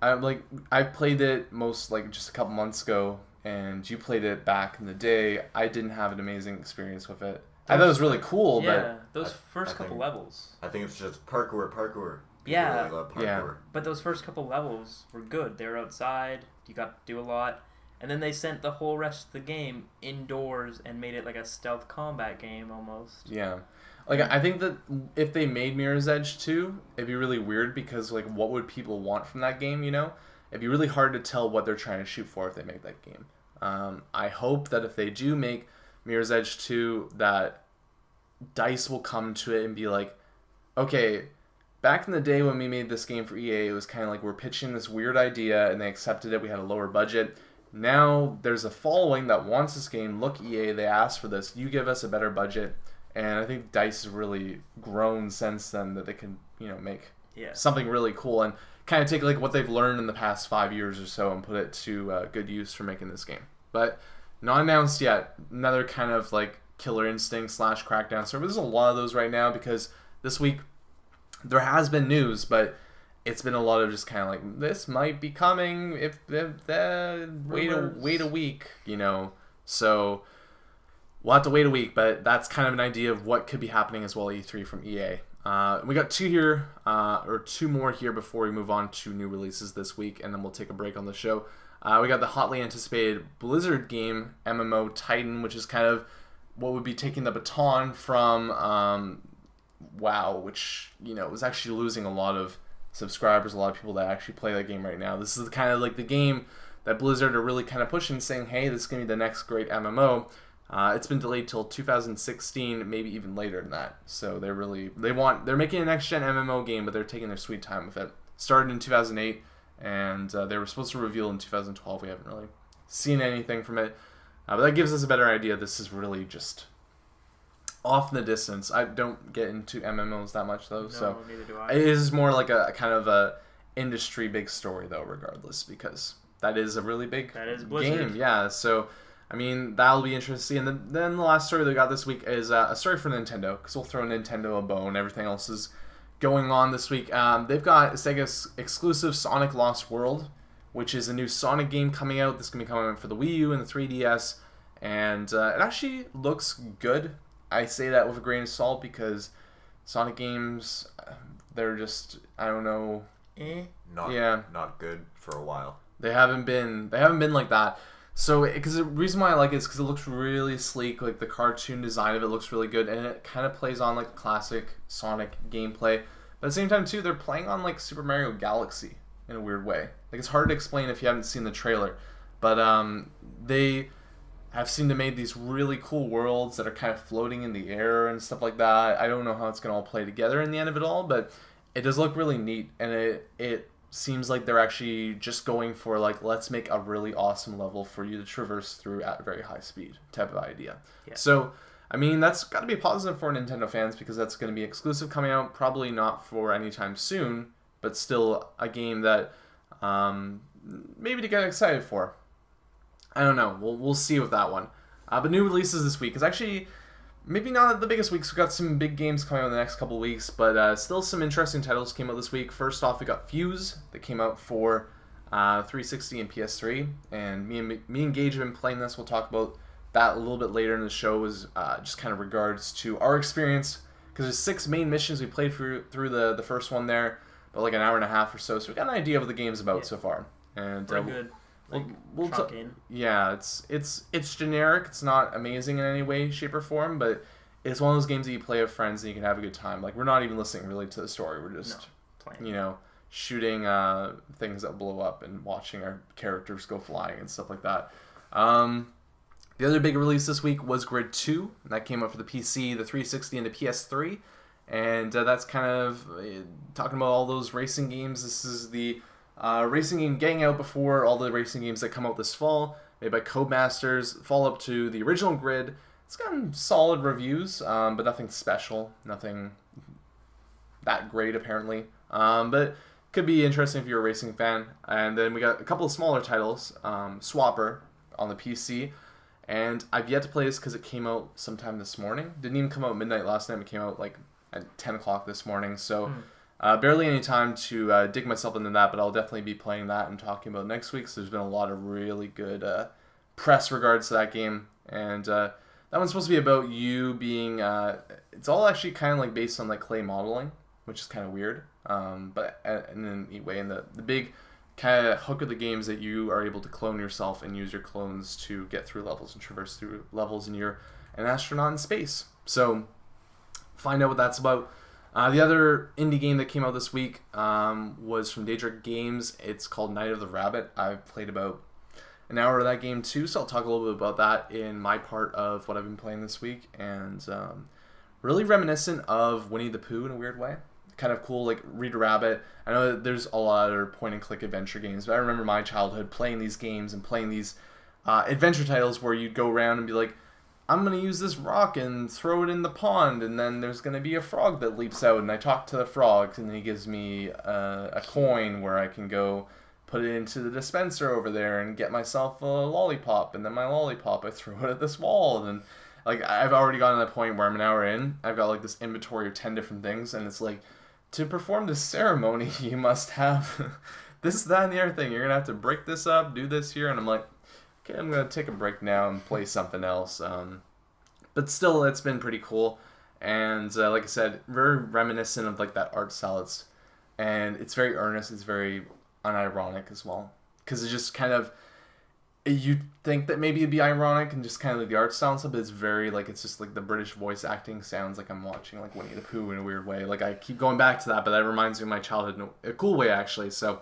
I played it just a couple months ago, and you played it back in the day. I didn't have an amazing experience with it. I thought it was really cool, but those first couple levels. I think it's just parkour. People Yeah. really love parkour. Yeah. But those first couple levels were good. They were outside. You got to do a lot. And then they sent the whole rest of the game indoors and made it like a stealth combat game almost. Yeah. Like, I think that if they made Mirror's Edge 2, it'd be really weird because, like, what would people want from that game, you know? It'd be really hard to tell what they're trying to shoot for if they make that game. I hope that if they do make Mirror's Edge 2, that DICE will come to it and be like, okay, back in the day when we made this game for EA, it was kind of like we're pitching this weird idea and they accepted it. We had a lower budget. Now there's a following that wants this game. Look, EA, they asked for this. You give us a better budget. And I think DICE has really grown since then that they can, you know, make something really cool and kind of take like what they've learned in the past 5 years or so and put it to good use for making this game. But not announced yet. Another kind of like Killer Instinct / Crackdown server. There's a lot of those right now because this week there has been news, but it's been a lot of just kind of like, this might be coming if wait a week, you know. So we'll have to wait a week, but that's kind of an idea of what could be happening as well at E3 from EA. We got two more here before we move on to new releases this week, and then we'll take a break on the show. We got the hotly anticipated Blizzard game, MMO Titan, which is kind of what would be taking the baton from WoW, which, you know, was actually losing a lot of subscribers, a lot of people that actually play that game right now. This is kind of like the game that Blizzard are really kind of pushing, saying, hey, this is going to be the next great MMO. It's been delayed till 2016, maybe even later than that. So they're making a next gen MMO game, but they're taking their sweet time with it. Started in 2008, and they were supposed to reveal in 2012. We haven't really seen anything from it, but that gives us a better idea. This is really just off in the distance. I don't get into MMOs that much though, so neither do I. it is more like a kind of a industry big story though, regardless, because that is a really big game. Yeah, so I mean, that'll be interesting. And then the last story they got this week is a story for Nintendo, because we'll throw Nintendo a bone. Everything else is going on this week. They've got Sega's exclusive Sonic Lost World, which is a new Sonic game coming out. This is going to be coming out for the Wii U and the 3DS. And it actually looks good. I say that with a grain of salt because Sonic games, they're just, I don't know. Not good for a while. They haven't been like that. So, because the reason why I like it is because it looks really sleek. Like, the cartoon design of it looks really good, and it kind of plays on, like, classic Sonic gameplay. But at the same time, too, they're playing on, like, Super Mario Galaxy in a weird way. Like, it's hard to explain if you haven't seen the trailer. But they have seemed to make these really cool worlds that are kind of floating in the air and stuff like that. I don't know how it's going to all play together in the end of it all, but it does look really neat, and it seems like they're actually just going for, like, let's make a really awesome level for you to traverse through at very high speed type of idea. Yeah. So, I mean, that's got to be positive for Nintendo fans because that's going to be exclusive coming out, probably not for anytime soon, but still a game that maybe to get excited for. I don't know. We'll see with that one. But new releases this week is actually maybe not the biggest weeks. We've got some big games coming out in the next couple of weeks, but still some interesting titles came out this week. First off, we got Fuse that came out for 360 and PS3, and me and Gage have been playing this. We'll talk about that a little bit later in the show, is just kind of regards to our experience, because there's 6 main missions. We played through the first one there, but like an hour and a half or so, so we got an idea of what the game's about so far. And pretty good. Yeah, it's generic. It's not amazing in any way, shape, or form, but it's one of those games that you play with friends and you can have a good time. Like, we're not even listening really to the story. We're just shooting things that blow up and watching our characters go flying and stuff like that. The other big release this week was Grid 2, and that came out for the PC, the 360, and the PS3. And that's kind of talking about all those racing games. This is the racing game getting out before all the racing games that come out this fall, made by Codemasters, follow-up to the original Grid. It's gotten solid reviews, but nothing special, nothing that great apparently. But could be interesting if you're a racing fan. And then we got a couple of smaller titles, Swapper on the PC, and I've yet to play this because it came out sometime this morning. Didn't even come out midnight last night. It came out like at 10 o'clock this morning, so barely any time to dig myself into that, but I'll definitely be playing that and talking about it next week. So there's been a lot of really good press regards to that game, and that one's supposed to be about you being it's all actually kind of like based on like clay modeling, which is kind of weird, but in a neat way. And the big kind of hook of the game is that you are able to clone yourself and use your clones to get through levels and traverse through levels, and you're an astronaut in space. So find out what that's about. The other indie game that came out this week was from Daedric Games. It's called Night of the Rabbit. I've played about an hour of that game too, so I'll talk a little bit about that in my part of what I've been playing this week. And really reminiscent of Winnie the Pooh in a weird way. Kind of cool, like Read a Rabbit. I know that there's a lot of other point-and-click adventure games, but I remember my childhood playing these games and playing these adventure titles where you'd go around and be like, I'm going to use this rock and throw it in the pond, and then there's going to be a frog that leaps out, and I talk to the frog, and he gives me a coin where I can go put it into the dispenser over there and get myself a lollipop, and then my lollipop, I throw it at this wall, and like, I've already gotten to the point where I'm an hour in, I've got like this inventory of 10 different things, and it's like, to perform this ceremony, you must have this, that, and the other thing. You're going to have to break this up, do this here, and I'm like, okay, I'm going to take a break now and play something else. But still, it's been pretty cool. And like I said, very reminiscent of like that art style. And it's very earnest. It's very unironic as well. Because it's just kind of, you think that maybe it'd be ironic and just kind of like the art style and stuff, but it's very like, it's just like the British voice acting sounds like I'm watching like Winnie the Pooh in a weird way. Like I keep going back to that, but that reminds me of my childhood in a cool way actually. So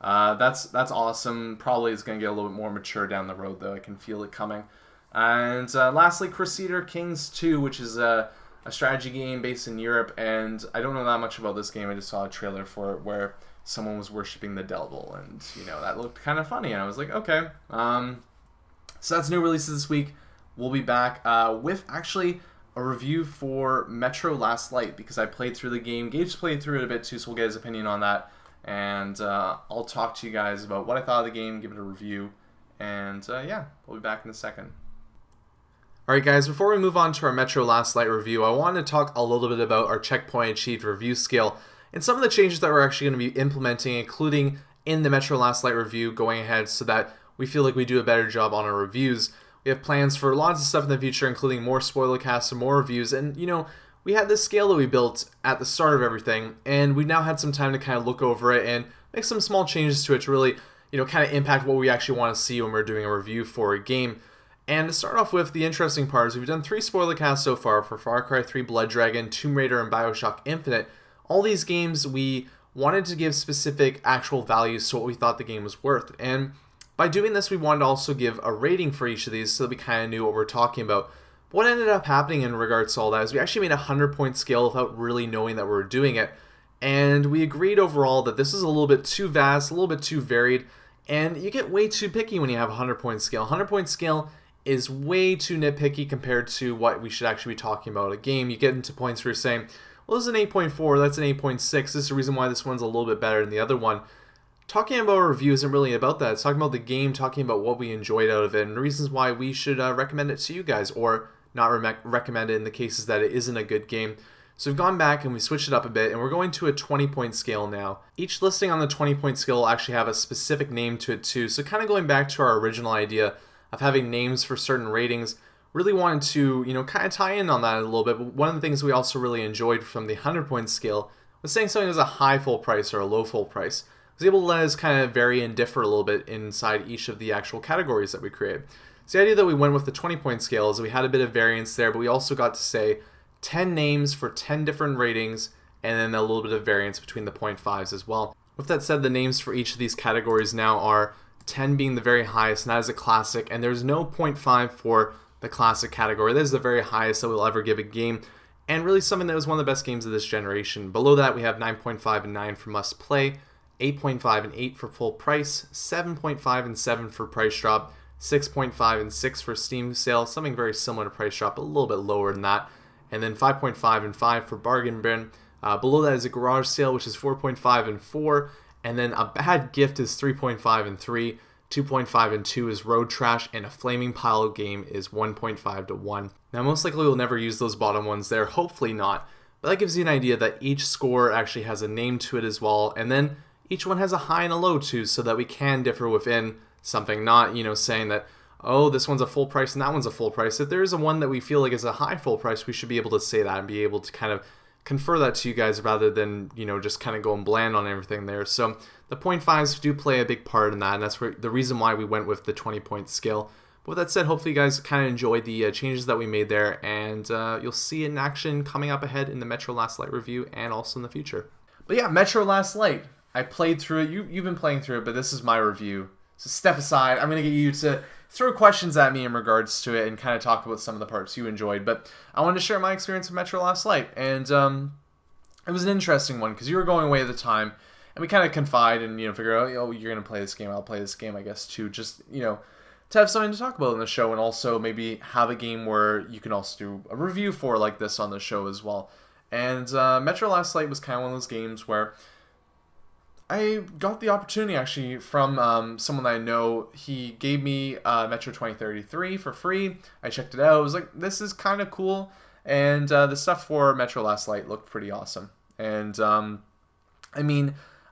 that's awesome. Probably is going to get a little bit more mature down the road though. I can feel it coming. And lastly, Crusader Kings 2, which is a strategy game based in Europe, and I don't know that much about this game. I just saw a trailer for it where someone was worshipping the devil, and you know, that looked kind of funny, and I was like, okay. So that's new releases this week. We'll be back with actually a review for Metro Last Light, because I played through the game. Gage played through it a bit too, so we'll get his opinion on that, and I'll talk to you guys about what I thought of the game, give it a review, and yeah, we'll be back in a second. Alright guys, before we move on to our Metro Last Light review, I wanted to talk a little bit about our checkpoint achieved review scale and some of the changes that we're actually going to be implementing, including in the Metro Last Light review going ahead, so that we feel like we do a better job on our reviews. We have plans for lots of stuff in the future, including more Spoilercasts and more reviews, and you know, we had this scale that we built at the start of everything, and we now had some time to kind of look over it and make some small changes to it to really, you know, kind of impact what we actually want to see when we're doing a review for a game. And to start off with, the interesting part is we've done 3 Spoilercasts so far for Far Cry 3 Blood Dragon, Tomb Raider, and Bioshock Infinite. All these games, we wanted to give specific actual values to what we thought the game was worth. And by doing this, we wanted to also give a rating for each of these so that we kind of knew what we're talking about. What ended up happening in regards to all that is we actually made a 100-point scale without really knowing that we were doing it. And we agreed overall that this is a little bit too vast, a little bit too varied, and you get way too picky when you have a 100-point scale. 100-point scale is way too nitpicky compared to what we should actually be talking about. A game, you get into points where you're saying, well, this is an 8.4, that's an 8.6, this is the reason why this one's a little bit better than the other one. Talking about a review isn't really about that. It's talking about the game, talking about what we enjoyed out of it, and reasons why we should recommend it to you guys, or not recommend it in the cases that it isn't a good game. So we've gone back and we switched it up a bit, and we're going to a 20-point scale now. Each listing on the 20-point scale will actually have a specific name to it too, so kind of going back to our original idea of having names for certain ratings, really wanted to, you know, kind of tie in on that a little bit. But one of the things we also really enjoyed from the 100-point scale was saying something was a high full price or a low full price. I was able to let us kind of vary and differ a little bit inside each of the actual categories that we created. So the idea that we went with the 20-point scale is we had a bit of variance there, but we also got to say 10 names for 10 different ratings, and then a little bit of variance between the 0.5s as well. With that said, the names for each of these categories now are 10 being the very highest, and that is a classic, and there's no 0.5 for the classic category. That is the very highest that we'll ever give a game, and really something that was one of the best games of this generation. Below that, we have 9.5 and 9 for must play, 8.5 and 8 for full price, 7.5 and 7 for price drop, 6.5 and 6 for Steam sale, something very similar to price drop, a little bit lower than that, and then 5.5 and 5 for bargain bin. Below that is a garage sale, which is 4.5 and 4, and then a bad gift is 3.5 and 3, 2.5 and 2 is road trash, and a flaming pile game is 1.5 to 1. Now most likely we'll never use those bottom ones there, hopefully not, but that gives you an idea that each score actually has a name to it as well, and then each one has a high and a low too, so that we can differ within something, not, you know, saying that, oh, this one's a full price and that one's a full price. If there is a one that we feel like is a high full price, we should be able to say that and be able to kind of confer that to you guys rather than, just kind of going bland on everything there. So the 0.5s do play a big part in that, and that's the reason why we went with the 20-point scale. But with that said, hopefully you guys kind of enjoyed the changes that we made there, and you'll see it in action coming up ahead in the Metro Last Light review and also in the future. But yeah, Metro Last Light. I played through it. You've been playing through it, but this is my review. So step aside. I'm going to get you to throw questions at me in regards to it and kind of talk about some of the parts you enjoyed. But I wanted to share my experience with Metro Last Light. And it was an interesting one because you were going away at the time. And we kind of confide and, figure out, you're going to play this game. I'll play this game, I guess, too. Just, to have something to talk about in the show. And also maybe have a game where you can also do a review for like this on the show as well. And Metro Last Light was kind of one of those games where I got the opportunity actually from someone that I know. He gave me Metro 2033 for free. I checked it out. I was like, this is kind of cool. And the stuff for Metro Last Light looked pretty awesome. And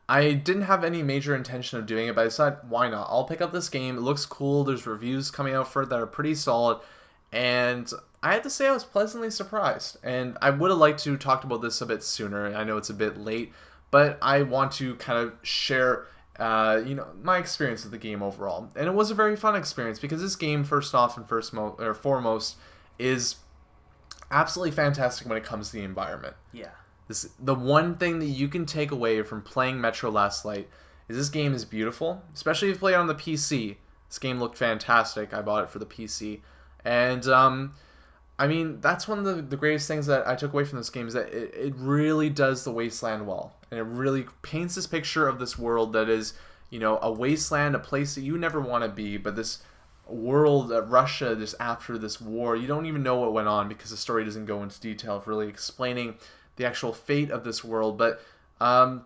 I didn't have any major intention of doing it, but I decided, why not? I'll pick up this game. It looks cool. There's reviews coming out for it that are pretty solid. And I have to say I was pleasantly surprised. And I would have liked to talk about this a bit sooner. I know it's a bit late. But I want to kind of share, my experience with the game overall. And it was a very fun experience because this game, first off and foremost, is absolutely fantastic when it comes to the environment. Yeah. The one thing that you can take away from playing Metro Last Light is this game is beautiful, especially if you play it on the PC. This game looked fantastic. I bought it for the PC. And, that's one of the greatest things that I took away from this game is that it really does the wasteland well. And it really paints this picture of this world that is, a wasteland, a place that you never want to be, but this world, Russia, just after this war, you don't even know what went on because the story doesn't go into detail of really explaining the actual fate of this world, but a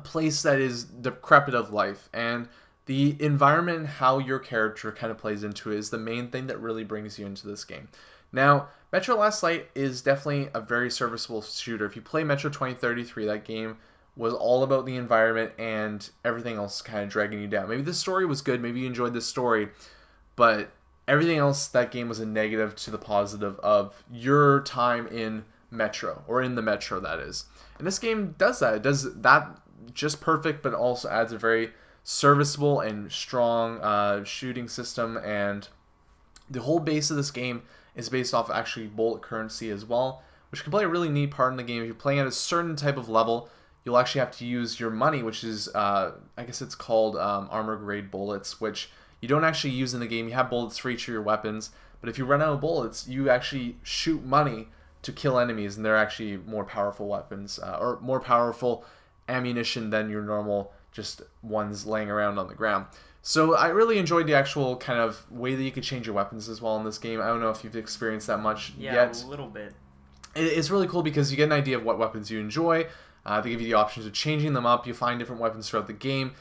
place that is decrepit of life. And the environment and how your character kind of plays into it is the main thing that really brings you into this game. Now, Metro Last Light is definitely a very serviceable shooter. If you play Metro 2033, that game was all about the environment and everything else kind of dragging you down. Maybe the story was good, maybe you enjoyed the story, but everything else, that game was a negative to the positive of your time in Metro, or in the Metro, that is. And this game does that. It does that just perfect, but also adds a very serviceable and strong shooting system, and the whole base of this game is based off actually bullet currency as well, which can play a really neat part in the game. If you're playing at a certain type of level, you'll actually have to use your money, which is, I guess it's called armor grade bullets, which you don't actually use in the game. You have bullets for each of your weapons, but if you run out of bullets, you actually shoot money to kill enemies, and they're actually more powerful weapons, or more powerful ammunition than your normal just ones laying around on the ground. So I really enjoyed the actual kind of way that you could change your weapons as well in this game. I don't know if you've experienced that much yet. Yeah, a little bit. It's really cool because you get an idea of what weapons you enjoy. They give you the options of changing them up. You find different weapons throughout the game.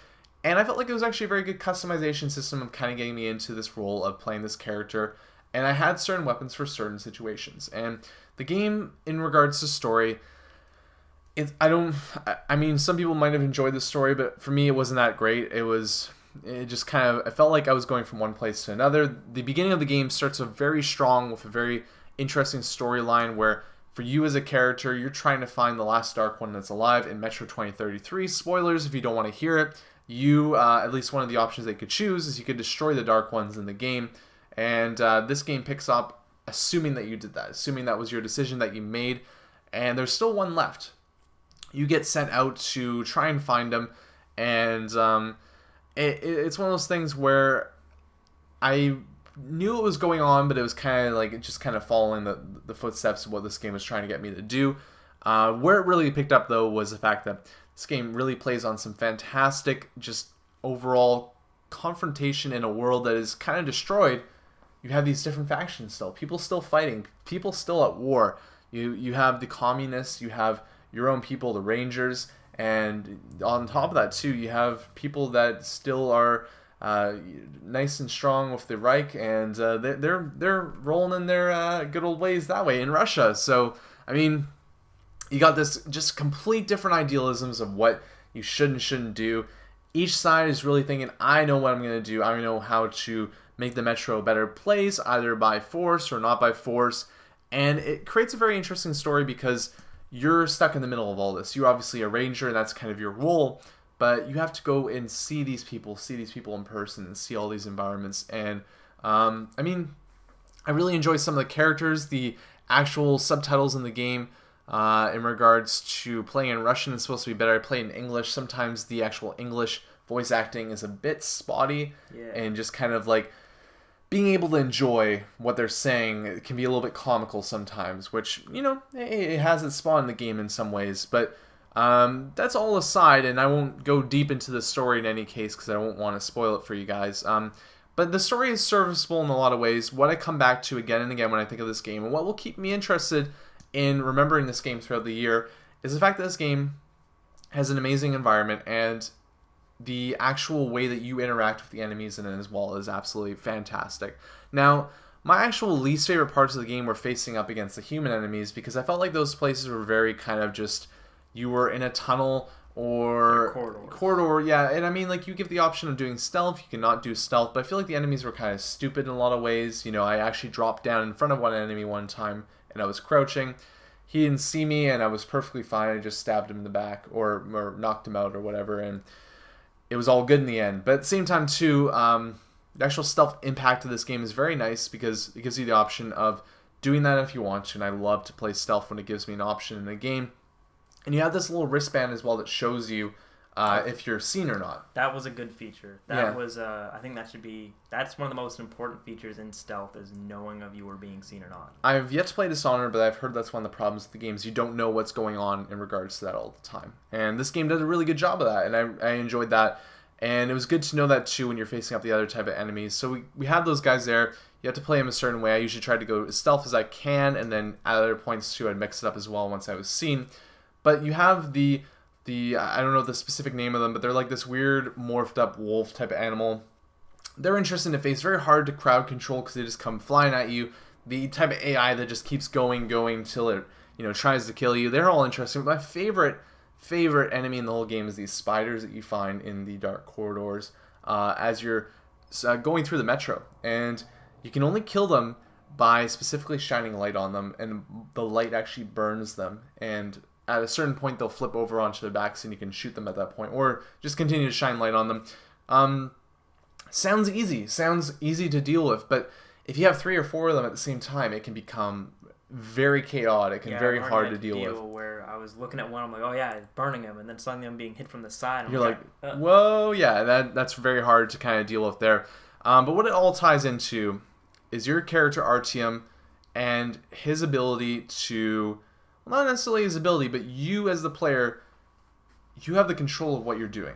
And I felt like it was actually a very good customization system of kind of getting me into this role of playing this character. And I had certain weapons for certain situations. And the game, in regards to story, some people might have enjoyed the story, but for me it wasn't that great. I felt like I was going from one place to another. The beginning of the game starts off very strong with a very interesting storyline where for you as a character, you're trying to find the last Dark One that's alive in Metro 2033. Spoilers if you don't want to hear it. At least one of the options they could choose is you could destroy the Dark Ones in the game. And this game picks up assuming that you did that, assuming that was your decision that you made. And there's still one left. You get sent out to try and find them. And it's one of those things where I knew what was going on, but it was kind of like just kind of following the footsteps of what this game was trying to get me to do. Where it really picked up, though, was the fact that this game really plays on some fantastic, just overall confrontation in a world that is kind of destroyed. You have these different factions still. People still fighting. People still at war. You have the communists. You have your own people, the Rangers. And on top of that, too, you have people that still are nice and strong with the Reich, and they're rolling in their good old ways that way in Russia. So, I mean, you got this just complete different idealisms of what you should and shouldn't do. Each side is really thinking, I know what I'm going to do. I know how to make the Metro a better place, either by force or not by force. And it creates a very interesting story because you're stuck in the middle of all this. You're obviously a ranger, and that's kind of your role, but you have to go and see these people in person, and see all these environments. And I mean, I really enjoy some of the characters, the actual subtitles in the game. In regards to playing in Russian, it's supposed to be better. I play in English. Sometimes the actual English voice acting is a bit spotty, and just kind of like being able to enjoy what they're saying, it can be a little bit comical sometimes, which, you know, it has its spot in the game in some ways. But that's all aside, and I won't go deep into the story in any case because I won't want to spoil it for you guys. But the story is serviceable in a lot of ways. What I come back to again and again when I think of this game, and what will keep me interested in remembering this game throughout the year, is the fact that this game has an amazing environment, and the actual way that you interact with the enemies in it as well is absolutely fantastic. Now, my actual least favorite parts of the game were facing up against the human enemies, because I felt like those places were very kind of just, you were in a tunnel or corridor, yeah. And I mean, like, you give the option of doing stealth, you cannot do stealth, but I feel like the enemies were kind of stupid in a lot of ways. You know, I actually dropped down in front of one enemy one time, and I was crouching. He didn't see me, and I was perfectly fine. I just stabbed him in the back, or knocked him out or whatever, and it was all good in the end. But at the same time, too, the actual stealth impact of this game is very nice, because it gives you the option of doing that if you want to, and I love to play stealth when it gives me an option in a game. And you have this little wristband as well that shows you if you're seen or not. That was a good feature. That was, I think that's one of the most important features in stealth, is knowing if you were being seen or not. I've yet to play Dishonored, but I've heard that's one of the problems with the games. You don't know what's going on in regards to that all the time. And this game does a really good job of that, and I enjoyed that. And it was good to know that too when you're facing up the other type of enemies. So we have those guys there. You have to play them a certain way. I usually try to go as stealth as I can, and then at other points too, I'd mix it up as well once I was seen. But you have the I don't know the specific name of them, but they're like this weird morphed up wolf type of animal. They're interesting to face, very hard to crowd control because they just come flying at you. The type of AI that just keeps going till it, you know, tries to kill you. They're all interesting. But my favorite enemy in the whole game is these spiders that you find in the dark corridors as you're going through the metro, and you can only kill them by specifically shining light on them, and the light actually burns them, and at a certain point, they'll flip over onto their backs, and you can shoot them at that point, or just continue to shine light on them. Sounds easy to deal with, but if you have 3 or 4 of them at the same time, it can become very chaotic and very hard to deal with. Where I was looking at one, I'm like, oh yeah, it's burning him, and then suddenly I'm being hit from the side. You're like, whoa, yeah, that's very hard to kind of deal with there. But what it all ties into is your character Artyom and his ability to, well, not necessarily his ability, but you as the player, you have the control of what you're doing.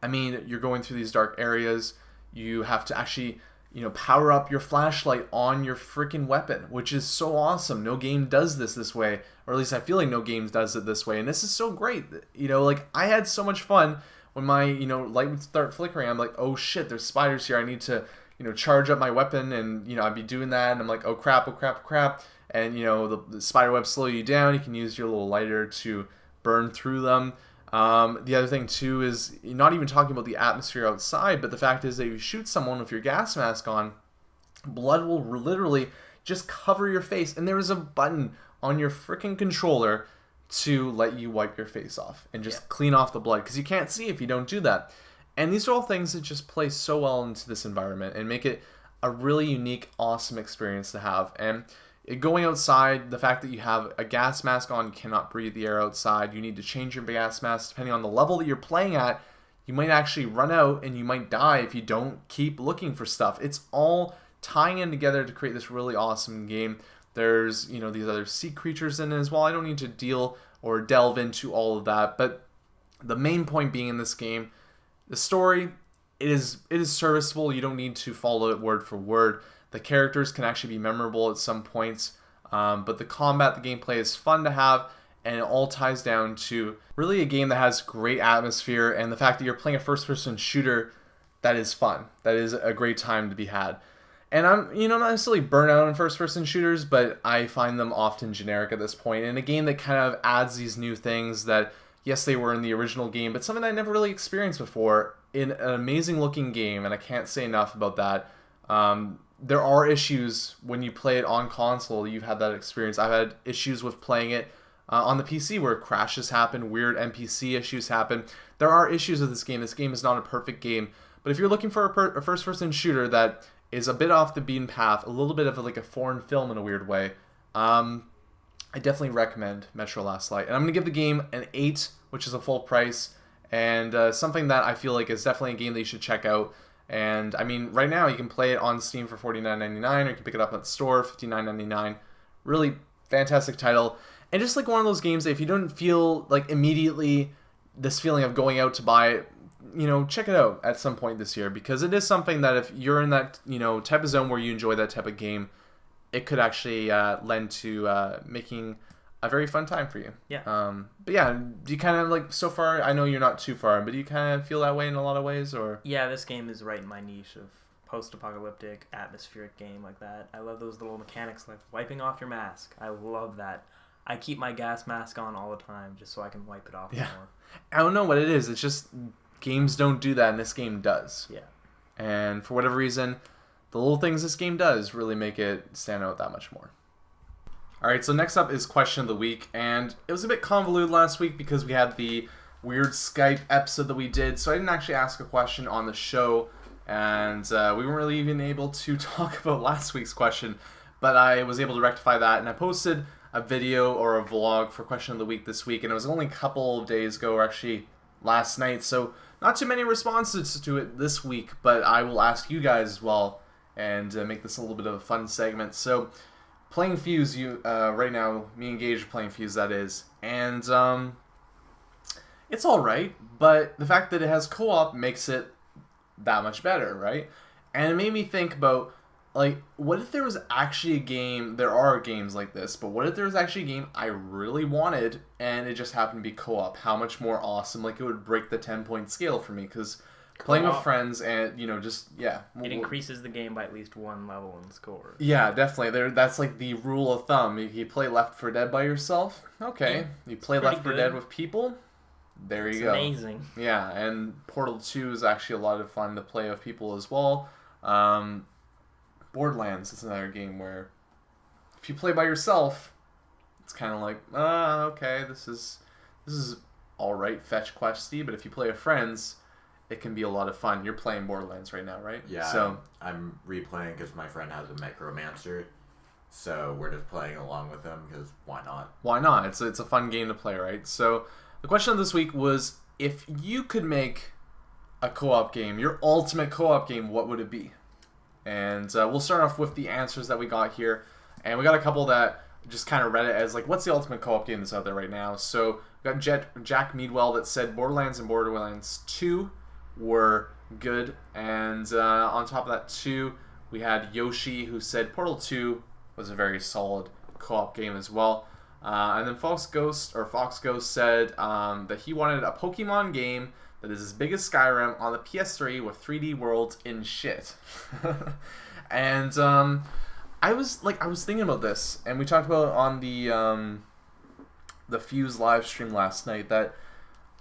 I mean, you're going through these dark areas. You have to actually, you know, power up your flashlight on your freaking weapon, which is so awesome. No game does this way, or at least I feel like no game does it this way, and this is so great. You know, like, I had so much fun when my, you know, light would start flickering. I'm like, oh shit, there's spiders here. I need to, you know, charge up my weapon, and, you know, I'd be doing that, and I'm like, oh crap, and, you know, the spider webs slow you down. You can use your little lighter to burn through them. The other thing too is, not even talking about the atmosphere outside, but the fact is that if you shoot someone with your gas mask on, blood will literally just cover your face, and there is a button on your freaking controller to let you wipe your face off and just clean off the blood, because you can't see if you don't do that. And these are all things that just play so well into this environment and make it a really unique, awesome experience to have. And going outside, the fact that you have a gas mask on, you cannot breathe the air outside. You need to change your gas mask depending on the level that you're playing at. You might actually run out and you might die if you don't keep looking for stuff. It's all tying in together to create this really awesome game. There's, you know, these other sea creatures in it as well. I don't need to deal or delve into all of that, but the main point being in this game, the story, it is serviceable. You don't need to follow it word for word. The characters can actually be memorable at some points, but the combat, the gameplay is fun to have, and it all ties down to really a game that has great atmosphere, and the fact that you're playing a first-person shooter, that is fun. That is a great time to be had. And I'm, you know, not necessarily burnt out on first-person shooters, but I find them often generic at this point. And a game that kind of adds these new things that, yes, they were in the original game, but something I never really experienced before in an amazing-looking game, and I can't say enough about that. There are issues when you play it on console. You've had that experience. I've had issues with playing it on the PC where crashes happen, weird NPC issues happen. There are issues with this game. This game is not a perfect game. But if you're looking for a first-person shooter that is a bit off the beaten path, a little bit of like a foreign film in a weird way, I definitely recommend Metro Last Light. And I'm going to give the game an 8, which is a full price, and something that I feel like is definitely a game that you should check out. And I mean, right now you can play it on Steam for $49.99, or you can pick it up at the store, $59.99. Really fantastic title. And just like one of those games that if you don't feel like immediately this feeling of going out to buy it, check it out at some point this year, because it is something that if you're in that, type of zone where you enjoy that type of game, it could actually lend to making a very fun time for you. Yeah. But yeah, do you kind of like, so far, I know you're not too far, but do you kind of feel that way in a lot of ways, or? Yeah, this game is right in my niche of post-apocalyptic, atmospheric game like that. I love those little mechanics like wiping off your mask. I love that. I keep my gas mask on all the time just so I can wipe it off more. I don't know what it is. It's just games don't do that, and this game does. Yeah. And for whatever reason, the little things this game does really make it stand out that much more. Alright, so next up is Question of the Week, and it was a bit convoluted last week because we had the weird Skype episode that we did, so I didn't actually ask a question on the show, and we weren't really even able to talk about last week's question, but I was able to rectify that, and I posted a video or a vlog for Question of the Week this week, and it was only a couple of days ago, or actually last night, so not too many responses to it this week, but I will ask you guys as well, and make this a little bit of a fun segment. So, playing Fuse, right now, me and Gage are playing Fuse, that is, and it's alright, but the fact that it has co-op makes it that much better, right? And it made me think about, like, what if there was actually a game, there are games like this, but what if there was actually a game I really wanted, and it just happened to be co-op? How much more awesome, like, it would break the 10-point scale for me, because playing with friends and, It increases the game by at least one level in score. Yeah, definitely. That's like the rule of thumb. If you play Left 4 Dead by yourself, okay. You play Left 4 Dead with people, there you go. It's amazing. Yeah, and Portal 2 is actually a lot of fun to play with people as well. Borderlands is another game where if you play by yourself, it's kind of like, okay, this is alright, fetch questy, but if you play with friends, it can be a lot of fun. You're playing Borderlands right now, right? Yeah, so I'm replaying because my friend has a Necromancer, so we're just playing along with him because why not? Why not? It's a fun game to play, right? So the question of this week was, if you could make a co-op game, your ultimate co-op game, what would it be? And we'll start off with the answers that we got here. And we got a couple that just kind of read it as like, what's the ultimate co-op game that's out there right now? So we got Jack Meadwell that said Borderlands and Borderlands 2 were good. And on top of that too, we had Yoshi who said Portal 2 was a very solid co-op game as well. And then Fox Ghost said that he wanted a Pokemon game that is as big as Skyrim on the PS3 with 3D worlds in shit. And I was thinking about this, and we talked about it on the Fuse live stream last night, that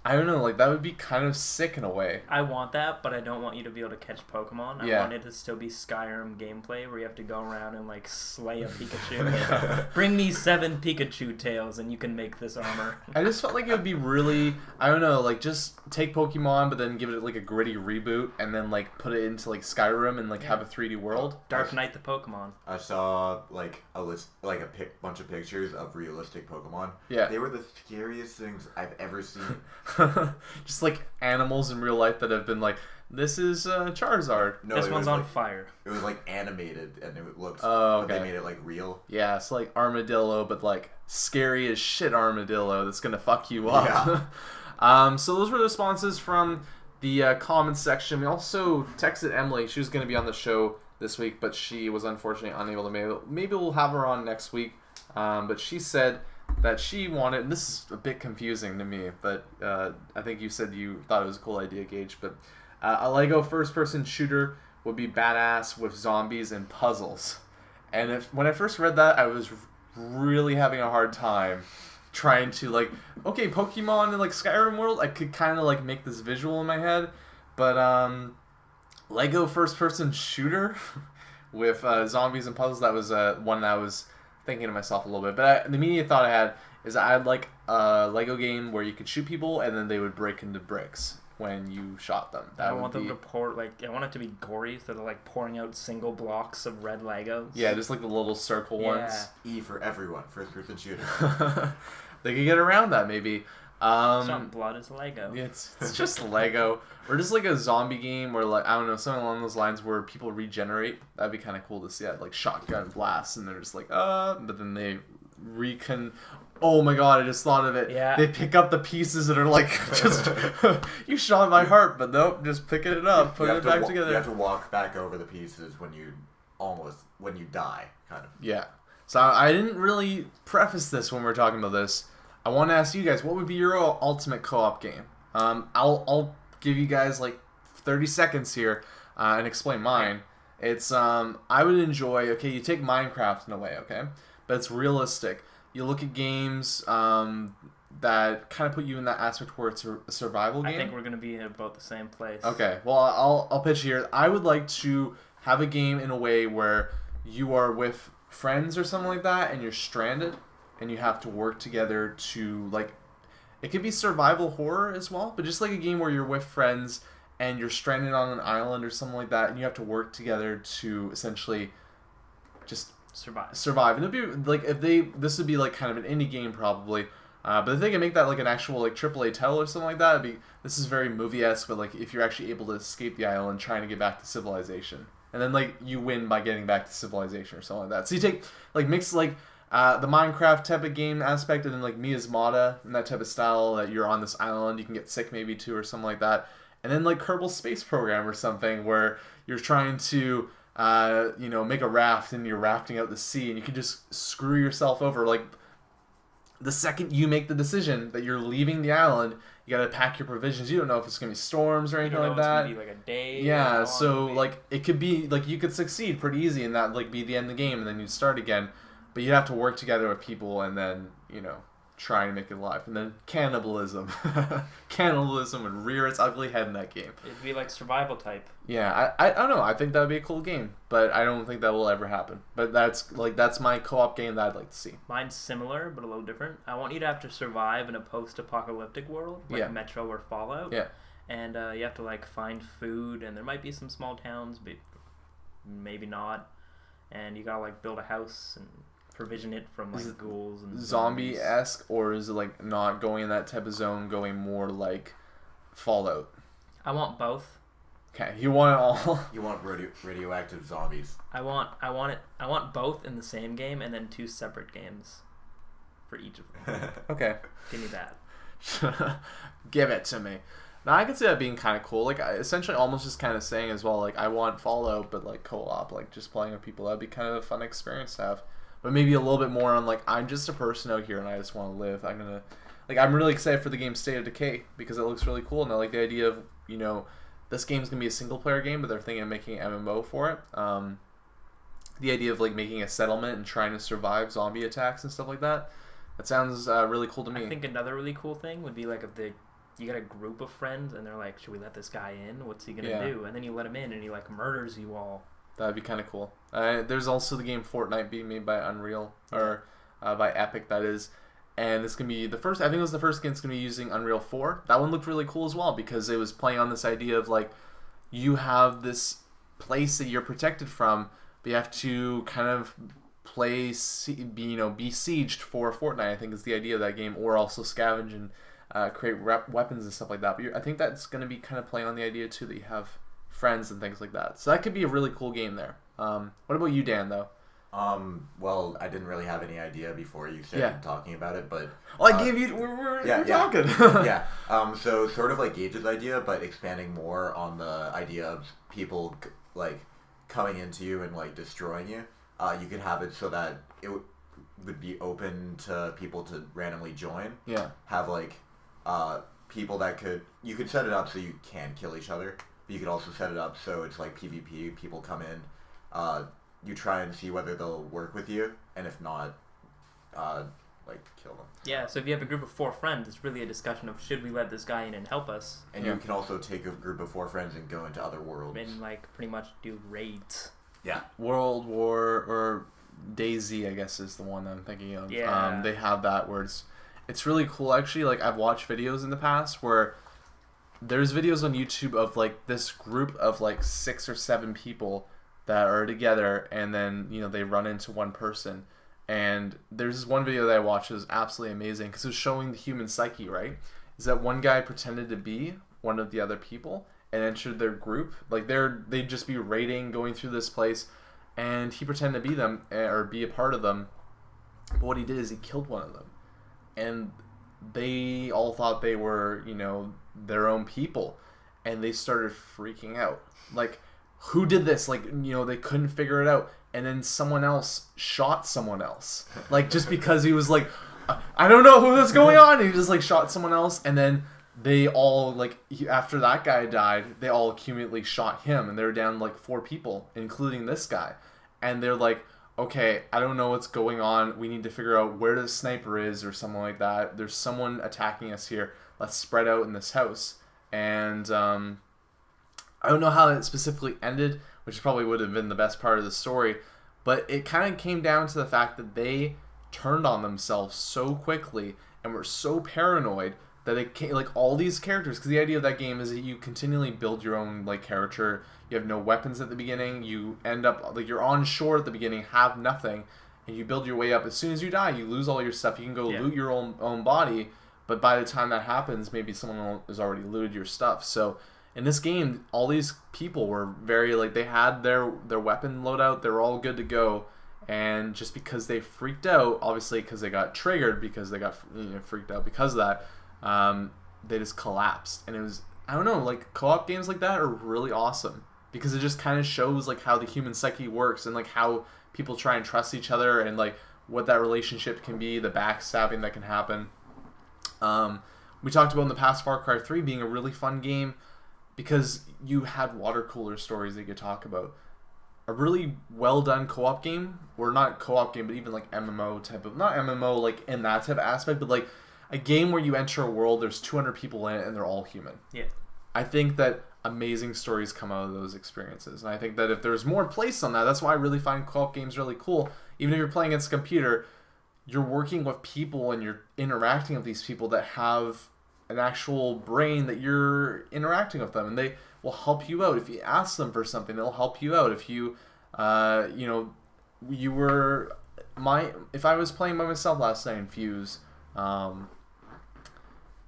I don't know, like, that would be kind of sick in a way. I want that, but I don't want you to be able to catch Pokemon. I want it to still be Skyrim gameplay where you have to go around and, like, slay a Pikachu. Bring me 7 Pikachu tails and you can make this armor. I just felt like it would be really, I don't know, like, just take Pokemon but then give it, like, a gritty reboot and then, like, put it into, like, Skyrim and, like, have a 3D world. Dark Knight the Pokemon. I saw, like, bunch of pictures of realistic Pokemon. Yeah. They were the scariest things I've ever seen. Just like animals in real life that have been like, this is Charizard. No, this one's on fire. It was like animated and it looked. Oh, okay. But they made it like real. Yeah, it's like Armadillo, but like scary as shit Armadillo that's gonna fuck you up. Yeah. So those were the responses from the comments section. We also texted Emily. She was gonna be on the show this week, but she was unfortunately unable to. Maybe we'll have her on next week. But she said that she wanted, and this is a bit confusing to me, but I think you said you thought it was a cool idea, Gage, but a Lego first-person shooter would be badass with zombies and puzzles. And when I first read that, I was really having a hard time trying to, like, okay, Pokemon and, like, Skyrim world, I could kind of, like, make this visual in my head, but Lego first-person shooter with zombies and puzzles, that was one that I was thinking to myself a little bit. But the immediate thought I had is add like a Lego game where you could shoot people and then they would break into bricks when you shot them. I want them to pour, like, I want it to be gory, so they're like pouring out single blocks of red Legos. Yeah, just like the little circle ones. E for everyone, first person shooter. They could get around that maybe. It's not blood, it's Lego. Yeah, it's just Lego. Or just like a zombie game where, like, I don't know, something along those lines where people regenerate. That'd be kind of cool to see that, like shotgun blasts, and they're just like, but then they oh my god, I just thought of it. Yeah. They pick up the pieces that are like, just, you shot my heart, but nope, just picking it up, putting it back together. You have to walk back over the pieces when you die, kind of. Yeah. So I didn't really preface this when we were talking about this. I want to ask you guys, what would be your ultimate co-op game? I'll give you guys like 30 seconds here and explain mine. It's I would enjoy. Okay, you take Minecraft in a way, okay, but it's realistic. You look at games that kind of put you in that aspect where it's a survival game. I think we're gonna be in about the same place. Okay, well I'll pitch here. I would like to have a game in a way where you are with friends or something like that, and you're stranded, and you have to work together to, like, it could be survival horror as well, but just like a game where you're with friends and you're stranded on an island or something like that, and you have to work together to essentially just survive. And it'd be like, this would be like kind of an indie game probably, but if they can make that like an actual like AAA title or something like that, this is very movie-esque, but like if you're actually able to escape the island trying to get back to civilization, and then like you win by getting back to civilization or something like that. So you take like mix like the Minecraft type of game aspect, and then like Miasmata and that type of style that you're on this island, you can get sick maybe too or something like that, and then like Kerbal Space Program or something where you're trying to make a raft and you're rafting out the sea, and you can just screw yourself over. Like the second you make the decision that you're leaving the island, you gotta pack your provisions. You don't know if it's gonna be storms or anything like that. It's gonna be like a day. Yeah, so like it could be like you could succeed pretty easy and that like be the end of the game, and then you start again. But you have to work together with people and then, try and make it alive. And then cannibalism. Cannibalism would rear its ugly head in that game. It'd be like survival type. Yeah, I don't know. I think that would be a cool game. But I don't think that will ever happen. But that's my co-op game that I'd like to see. Mine's similar, but a little different. I want you to have to survive in a post-apocalyptic world, like Metro or Fallout. Yeah. And you have to like find food, and there might be some small towns, but maybe not. And you gotta like build a house and provision it from like ghouls and zombie-esque, or is it like not going in that type of zone, going more like Fallout? I want both. Okay, you want it all. You want radioactive zombies. I want both in the same game, and then 2 separate games for each of them. Okay. Give me that. Give it to me. Now I can see that being kind of cool. Like essentially, almost just kind of saying as well. Like I want Fallout, but like co-op, like just playing with people. That'd be kind of a fun experience to have. But maybe a little bit more on like I'm just a person out here and I just want to live. I'm really excited for the game State of Decay because it looks really cool, and I like the idea of this game's gonna be a single player game, but they're thinking of making an MMO for it. The idea of like making a settlement and trying to survive zombie attacks and stuff like that. That sounds really cool to me. I think another really cool thing would be like if you got a group of friends and they're like, should we let this guy in? What's he gonna do? And then you let him in and he like murders you all. That'd be kind of cool. There's also the game Fortnite being made by Unreal, or by Epic, that is. And it's going to be the first, I think it was the first game that's going to be using Unreal 4. That one looked really cool as well because it was playing on this idea of like, you have this place that you're protected from, but you have to kind of be besieged for Fortnite, I think is the idea of that game, or also scavenge and create weapons and stuff like that. But I think that's going to be kind of playing on the idea too that you have friends and things like that. So that could be a really cool game there. What about you, Dan, though? Well, I didn't really have any idea before you started talking about it, but... Well, I gave you... We're talking. Yeah. So sort of like Gage's idea, but expanding more on the idea of people, like, coming into you and, like, destroying you. You could have it so that it would be open to people to randomly join. Yeah. Have, like, people that could... You could set it up so you can kill each other, but you could also set it up so it's, like, PvP. People come in, you try and see whether they'll work with you, and if not, like, kill them. Yeah, so if you have a group of 4 friends, it's really a discussion of should we let this guy in and help us? And you can also take a group of 4 friends and go into other worlds. And, like, pretty much do raids. Yeah. World War, or DayZ, I guess, is the one I'm thinking of. Yeah. They have that where it's it's really cool actually. Like I've watched videos in the past where there's videos on YouTube of like this group of like 6 or 7 people that are together, and then they run into one person. And there's this one video that I watched that was absolutely amazing because it was showing the human psyche, right? Is that one guy pretended to be one of the other people and entered their group. Like they'd just be raiding, going through this place, and he pretended to be them or be a part of them. But what he did is he killed one of them. And they all thought they were, their own people. And they started freaking out. Like, who did this? Like, they couldn't figure it out. And then someone else shot someone else. Like, just because he was like, I don't know what's going on. And he just, like, shot someone else. And then they all, like, after that guy died, they all cumulatively shot him. And they were down, like, 4 people, including this guy. And they're like, okay, I don't know what's going on. We need to figure out where the sniper is or something like that. There's someone attacking us here. Let's spread out in this house. And I don't know how it specifically ended, which probably would have been the best part of the story. But it kind of came down to the fact that they turned on themselves so quickly and were so paranoid that it came, like all these characters, because the idea of that game is that you continually build your own like character. You have no weapons at the beginning. You end up like you're on shore at the beginning, have nothing, and you build your way up. As soon as you die, you lose all your stuff. You can go loot your own body, but by the time that happens, maybe someone has already looted your stuff. So in this game, all these people were very like they had their weapon loadout. They were all good to go, and just because they freaked out, obviously because they got triggered, because they got freaked out because of that. They just collapsed. And it was, I don't know, like co-op games like that are really awesome because it just kind of shows like how the human psyche works and like how people try and trust each other and like what that relationship can be, the backstabbing that can happen. We talked about in the past Far Cry 3 being a really fun game because you had water cooler stories that you could talk about. A really well done co-op game, or not co-op game, but even like MMO type of, not MMO like in that type of aspect, but like a game where you enter a world, there's 200 people in it, and they're all human. Yeah. I think that amazing stories come out of those experiences. And I think that if there's more place on that, that's why I really find co-op games really cool. Even if you're playing against a computer, you're working with people and you're interacting with these people that have an actual brain that you're interacting with them. And they will help you out. If you ask them for something, they'll help you out. If you, if I was playing by myself last night in Fuse,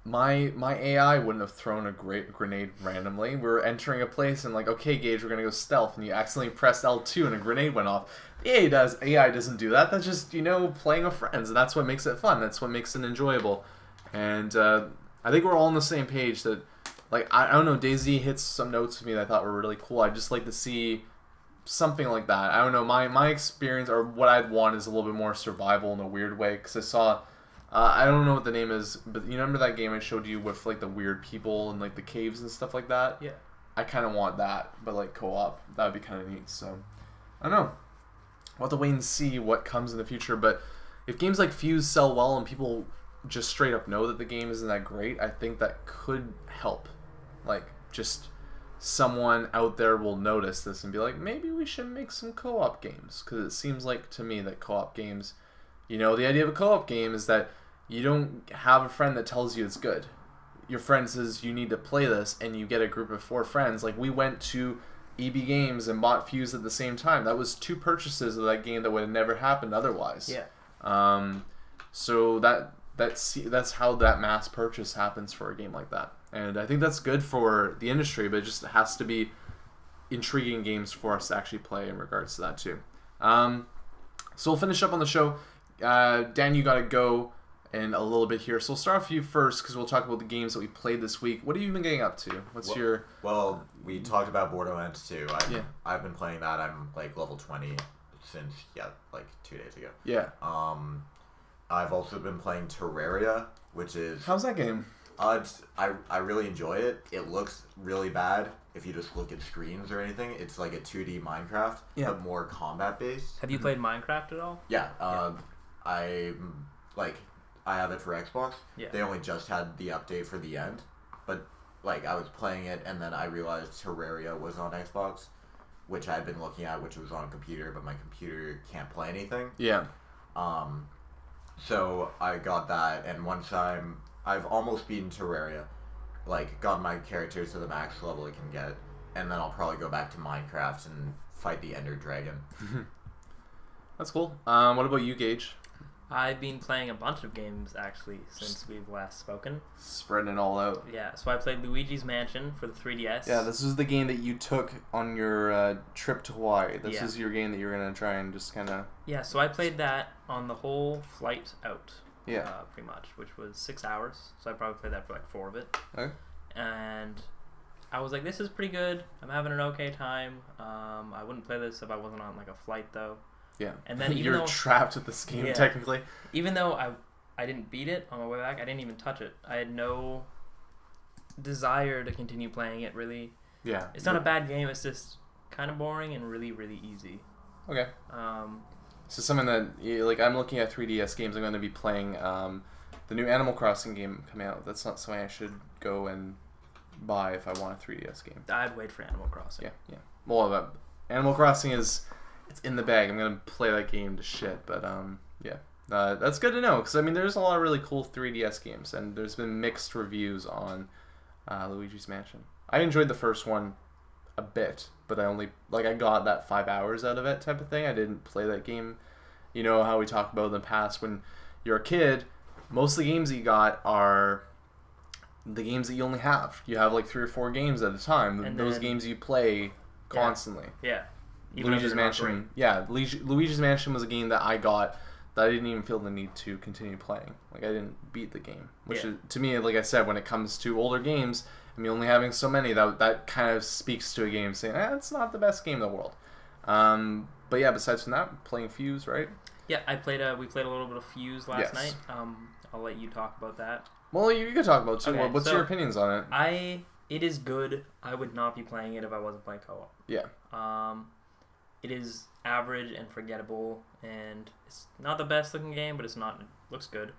my AI wouldn't have thrown a grenade randomly. We were entering a place and like, okay, Gage, we're gonna go stealth, and you accidentally pressed L2 and a grenade went off. The AI doesn't do that. That's just playing with friends, and that's what makes it fun. That's what makes it enjoyable. And I think we're all on the same page that, like, I don't know, DayZ hits some notes with me that I thought were really cool. I'd just like to see something like that. I don't know, my experience or what I'd want is a little bit more survival in a weird way, because I saw. I don't know what the name is, but you remember that game I showed you with like the weird people and like the caves and stuff like that? Yeah. I kind of want that, but like co-op. That would be kind of neat. So, I don't know. We'll have to wait and see what comes in the future. But if games like Fuse sell well and people just straight up know that the game isn't that great, I think that could help. Like, just someone out there will notice this and be like, maybe we should make some co-op games. Because it seems like to me that co-op games, the idea of a co-op game is that you don't have a friend that tells you it's good. Your friend says you need to play this, and you get a group of 4 friends. Like, we went to EB Games and bought Fuse at the same time. That was 2 purchases of that game that would have never happened otherwise. Yeah. So that's how that mass purchase happens for a game like that. And I think that's good for the industry, but it just has to be intriguing games for us to actually play in regards to that too. So we'll finish up on the show. Dan, you got to go in a little bit here. So we'll start with you first because we'll talk about the games that we played this week. What have you been getting up to? Well, we talked about Borderlands 2. I've been playing that. I'm like level 20 since, like 2 days ago. Yeah. I've also been playing Terraria, which is... How's that game? I really enjoy it. It looks really bad if you just look at screens or anything. It's like a 2D Minecraft, but more combat-based. Have you played Minecraft at all? Yeah. I have it for Xbox. Yeah. They only just had the update for the end, but like I was playing it and then I realized Terraria was on Xbox, which I had been looking at, which was on computer, but my computer can't play anything. Yeah. So I got that, and once I've almost beaten Terraria, like got my characters to the max level it can get, and then I'll probably go back to Minecraft and fight the Ender Dragon. That's cool. What about you, Gage? I've been playing a bunch of games actually since we've last spoken. Spreading it all out. Yeah, so I played Luigi's Mansion for the 3DS. Yeah, this is the game that you took on your trip to Hawaii. This Yeah. is your game that you're gonna try and just kind of. Yeah, so I played that on the whole flight out. Yeah. Pretty much, which was 6 hours. So I probably played that for like 4 of it. Okay. And I was like, this is pretty good. I'm having an okay time. I wouldn't play this if I wasn't on like a flight though. Yeah. And then you're trapped with this game technically. Even though I didn't beat it on my way back, I didn't even touch it. I had no desire to continue playing it really. Yeah. It's not a bad game, it's just kind of boring and really, really easy. Okay. So something that like I'm looking at 3DS games. I'm going to be playing the new Animal Crossing game coming out. That's not something I should go and buy if I want a 3DS game. I'd wait for Animal Crossing. Yeah. Well, Animal Crossing it's in the bag. I'm going to play that game to shit, but yeah. That's good to know because I mean there's a lot of really cool 3DS games and there's been mixed reviews on Luigi's Mansion. I enjoyed the first one a bit, but I got that 5 hours out of it type of thing. I didn't play that game. You know how we talked about in the past when you're a kid, most of the games that you got are the games that you only have. You have like 3 or 4 games at a time. And those games you play constantly. Yeah. Luigi's Mansion. Yeah, Luigi's Mansion was a game that I got that I didn't even feel the need to continue playing. Like I didn't beat the game, which is, to me, like I said, when it comes to older games, I mean, only having so many that kind of speaks to a game saying, it's not the best game in the world. But yeah, besides from that, playing Fuse, right? Yeah, we played a little bit of Fuse last night. I'll let you talk about that. Well, you could talk about it too. Okay, What's your opinions on it? It is good. I would not be playing it if I wasn't playing co-op. Yeah. It is average and forgettable, and it's not the best looking game, but it looks good.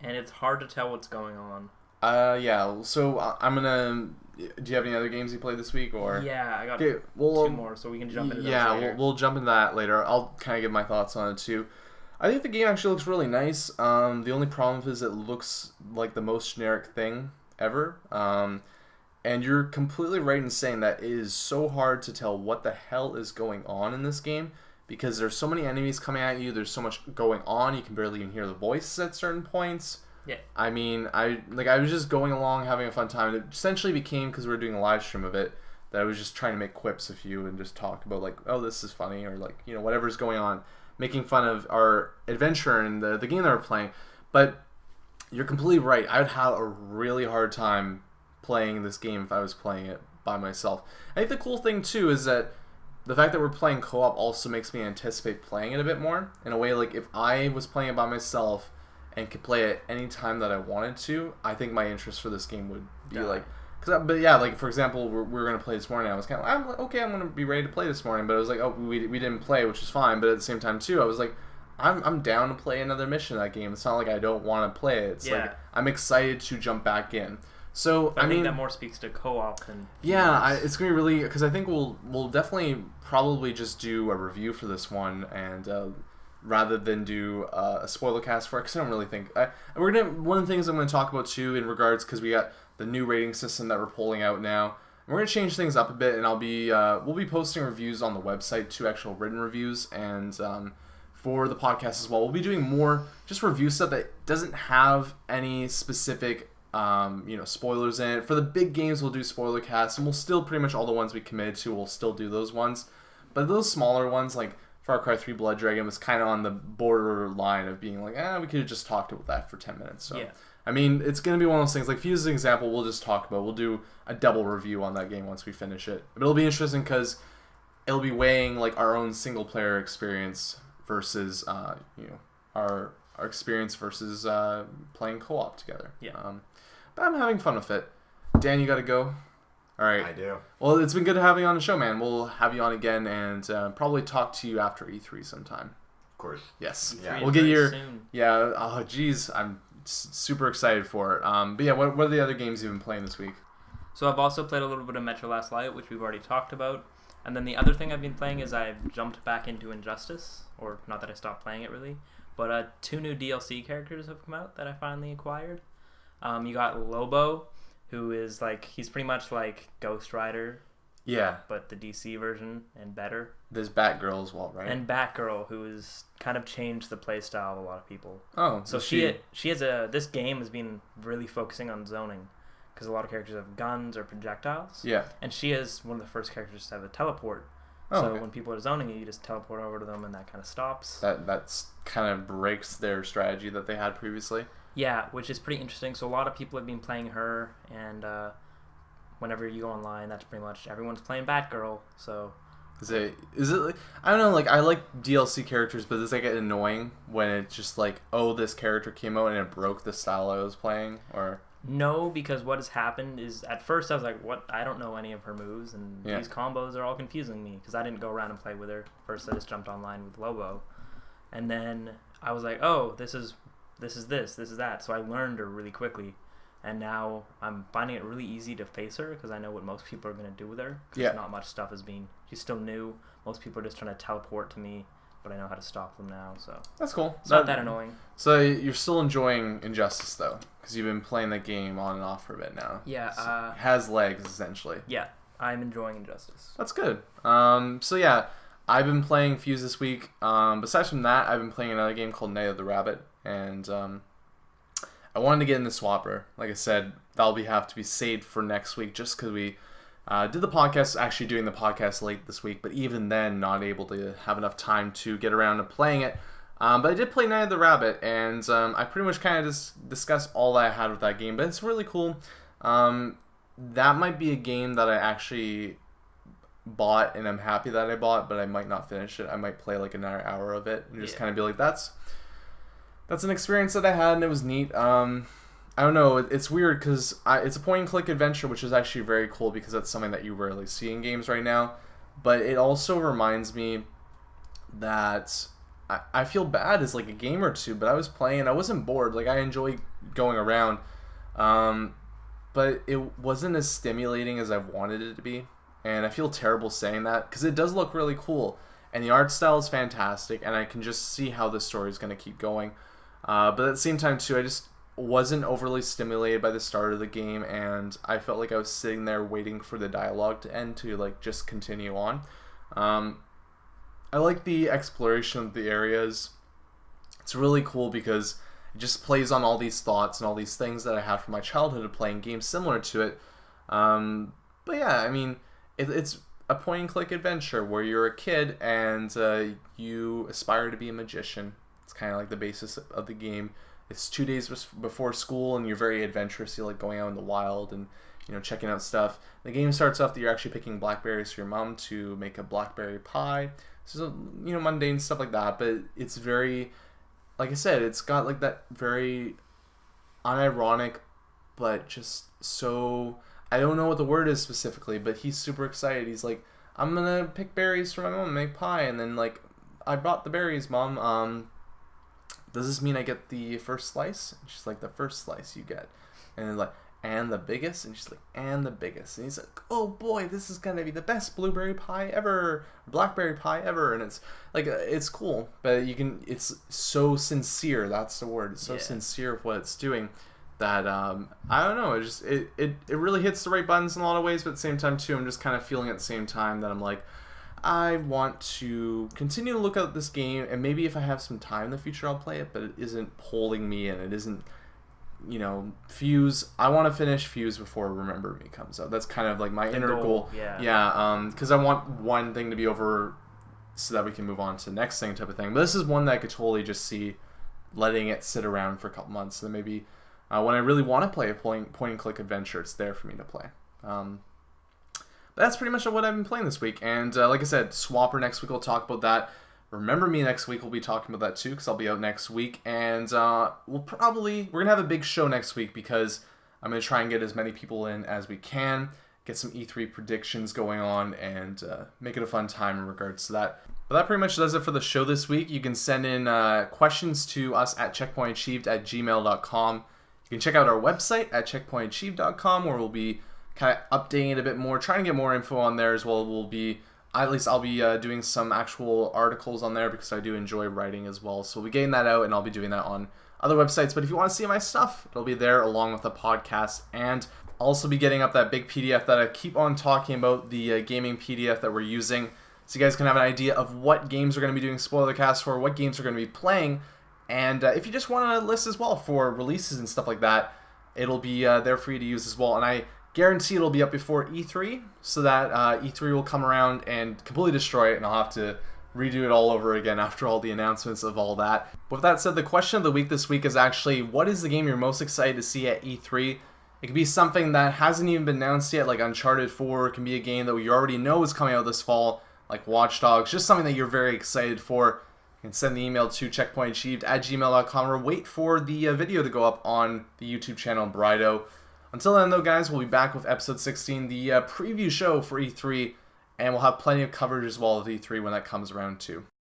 And it's hard to tell what's going on. Yeah. So I'm gonna. Do you have any other games you played this week, or? Yeah, I got 2 more, so we can jump into those later. We'll jump into that later. I'll kind of give my thoughts on it too. I think the game actually looks really nice. The only problem is it looks like the most generic thing ever. And you're completely right in saying that it is so hard to tell what the hell is going on in this game because there's so many enemies coming at you. There's so much going on. You can barely even hear the voice at certain points. Yeah. I mean, I was just going along having a fun time. It essentially became, because we were doing a live stream of it, that I was just trying to make quips of you and just talk about like, oh, this is funny, or like, you know, whatever's going on, making fun of our adventure and the game that we're playing. But you're completely right. I would have a really hard time playing this game if I was playing it by myself. I think the cool thing too is that the fact that we're playing co-op also makes me anticipate playing it a bit more. In a way, like if I was playing it by myself and could play it any time that I wanted to, I think my interest for this game would be but yeah, like for example, we're gonna play this morning. I was kind of like, I'm gonna be ready to play this morning, but I was like, oh, we didn't play, which is fine. But at the same time too, I was like, I'm down to play another mission in that game. It's not like I don't want to play it. It's like I'm excited to jump back in. So I think that more speaks to co-op than it's gonna be really, because I think we'll definitely probably just do a review for this one, and rather than do a spoiler cast for it, because I don't really think one of the things I'm gonna talk about too in regards, because we got the new rating system that we're pulling out now. And we're gonna change things up a bit, and we'll be posting reviews on the website, 2 actual written reviews, and for the podcast as well. We'll be doing more just review stuff that doesn't have any specific spoilers in it. For the big games, we'll do spoiler casts, and we'll still pretty much all the ones we committed to, we'll still do those ones. But those smaller ones, like Far Cry 3 Blood Dragon, was kind of on the borderline of being like, we could have just talked about that for 10 minutes. So, I mean, it's going to be one of those things, like Fuse as an example, we'll just talk about. We'll do a double review on that game once we finish it. But it'll be interesting because it'll be weighing like our own single player experience versus our experience versus playing co-op together. But I'm having fun with it. Dan, you got to go. All right. I do. Well, it's been good having you on the show, man. We'll have you on again and probably talk to you after E3 sometime. Of course. Yes. E3 we'll get your soon. Yeah. Oh, geez, I'm super excited for it. But yeah, what are the other games you've been playing this week? So I've also played a little bit of Metro Last Light, which we've already talked about. And then the other thing I've been playing is I've jumped back into Injustice, or not that I stopped playing it really, But 2 new DLC characters have come out that I finally acquired. You got Lobo, who is like, he's pretty much like Ghost Rider. Yeah. But the DC version and better. There's Batgirl as well, right? And Batgirl, who has kind of changed the playstyle of a lot of people. Oh, so she has this game has been really focusing on zoning, because a lot of characters have guns or projectiles. Yeah. And she is one of the first characters to have a teleport. Oh, so okay. when people are zoning you just teleport over to them, and that kind of stops. That's kind of breaks their strategy that they had previously. Yeah, which is pretty interesting. So a lot of people have been playing her, and whenever you go online, that's pretty much everyone's playing Batgirl. So is it like, I don't know, like I like DLC characters, but it's like annoying when it's just like, oh, this character came out and it broke the style I was playing, or no, because what has happened is at first I was like, what? I don't know any of her moves, and these combos are all confusing me because I didn't go around and play with her. First I just jumped online with Lobo, and then I was like, oh, this is that. So I learned her really quickly. And now I'm finding it really easy to face her because I know what most people are going to do with her. Because not much stuff is being... She's still new. Most people are just trying to teleport to me, but I know how to stop them now, so... That's cool. It's not that annoying. So you're still enjoying Injustice, though? Because you've been playing the game on and off for a bit now. Yeah. So it has legs, essentially. Yeah, I'm enjoying Injustice. That's good. So yeah, I've been playing Fuse this week. Besides from that, I've been playing another game called Night of the Rabbit, and... I wanted to get in the Swapper. Like I said, that'll have to be saved for next week just because we did the podcast, actually doing the podcast late this week, but even then not able to have enough time to get around to playing it. But I did play Night of the Rabbit, and I pretty much kind of just discussed all that I had with that game, but it's really cool. That might be a game that I actually bought, and I'm happy that I bought, but I might not finish it. I might play like another hour of it and just kind of be like, that's an experience that I had, and it was neat. I don't know. It's weird because it's a point-and-click adventure, which is actually very cool because that's something that you rarely see in games right now. But it also reminds me that I feel bad as like a game or two, but I was playing. I wasn't bored. Like, I enjoy going around. But it wasn't as stimulating as I wanted it to be. And I feel terrible saying that because it does look really cool. And the art style is fantastic, and I can just see how the story is going to keep going. But at the same time, too, I just wasn't overly stimulated by the start of the game, and I felt like I was sitting there waiting for the dialogue to end to like just continue on. I like the exploration of the areas. It's really cool because it just plays on all these thoughts and all these things that I had from my childhood of playing games similar to it. But yeah, I mean, it's a point-and-click adventure where you're a kid and you aspire to be a magician. It's kind of like the basis of the game. It's 2 days before school, and you're very adventurous. You like going out in the wild and checking out stuff. The game starts off that you're actually picking blackberries for your mom to make a blackberry pie. So mundane stuff like that. But it's very, like I said, it's got like that very unironic, but just so, I don't know what the word is specifically, but he's super excited. He's like, I'm gonna pick berries for my mom and make pie, and then like, I brought the berries, Mom. Does this mean I get the first slice? And she's like, the first slice you get. And then like, and the biggest? And she's like, and the biggest. And he's like, oh boy, this is gonna be the best blueberry pie ever, blackberry pie ever. And it's like, it's cool, but it's so sincere. That's the word. It's so sincere of what it's doing that I don't know. It really hits the right buttons in a lot of ways, but at the same time too, I'm just kind of feeling at the same time that I'm like, I want to continue to look at this game, and maybe if I have some time in the future, I'll play it, but it isn't pulling me in. It isn't, Fuse. I want to finish Fuse before Remember Me comes out. That's kind of like my inner goal. Yeah, because I want one thing to be over so that we can move on to the next thing type of thing. But this is one that I could totally just see letting it sit around for a couple months, and then maybe when I really want to play a point-and-click adventure, it's there for me to play. That's pretty much what I've been playing this week. And like I said, Swapper next week, we'll talk about that. Remember Me next week, we'll be talking about that too, because I'll be out next week. And we're going to have a big show next week because I'm going to try and get as many people in as we can, get some E3 predictions going on, and make it a fun time in regards to that. But that pretty much does it for the show this week. You can send in questions to us at checkpointachieved@gmail.com. You can check out our website at checkpointachieved.com, where we'll be kind of updating it a bit more, trying to get more info on there as well. We'll be at least I'll be doing some actual articles on there because I do enjoy writing as well. So we'll be getting that out, and I'll be doing that on other websites. But if you want to see my stuff, it'll be there along with the podcast. And I'll also be getting up that big PDF that I keep on talking about, the gaming PDF that we're using. So you guys can have an idea of what games we're going to be doing Spoilercast for, what games we're going to be playing. And if you just want a list as well for releases and stuff like that, it'll be there for you to use as well. And I guarantee it'll be up before E3, so that E3 will come around and completely destroy it, and I'll have to redo it all over again after all the announcements of all that. With that said, the question of the week this week is actually, what is the game you're most excited to see at E3? It could be something that hasn't even been announced yet, like Uncharted 4. It can be a game that we already know is coming out this fall, like Watch Dogs. Just something that you're very excited for. You can send the email to checkpointachieved@gmail.com or wait for the video to go up on the YouTube channel Brydo. Until then, though, guys, we'll be back with episode 16, the preview show for E3, and we'll have plenty of coverage as well of E3 when that comes around, too.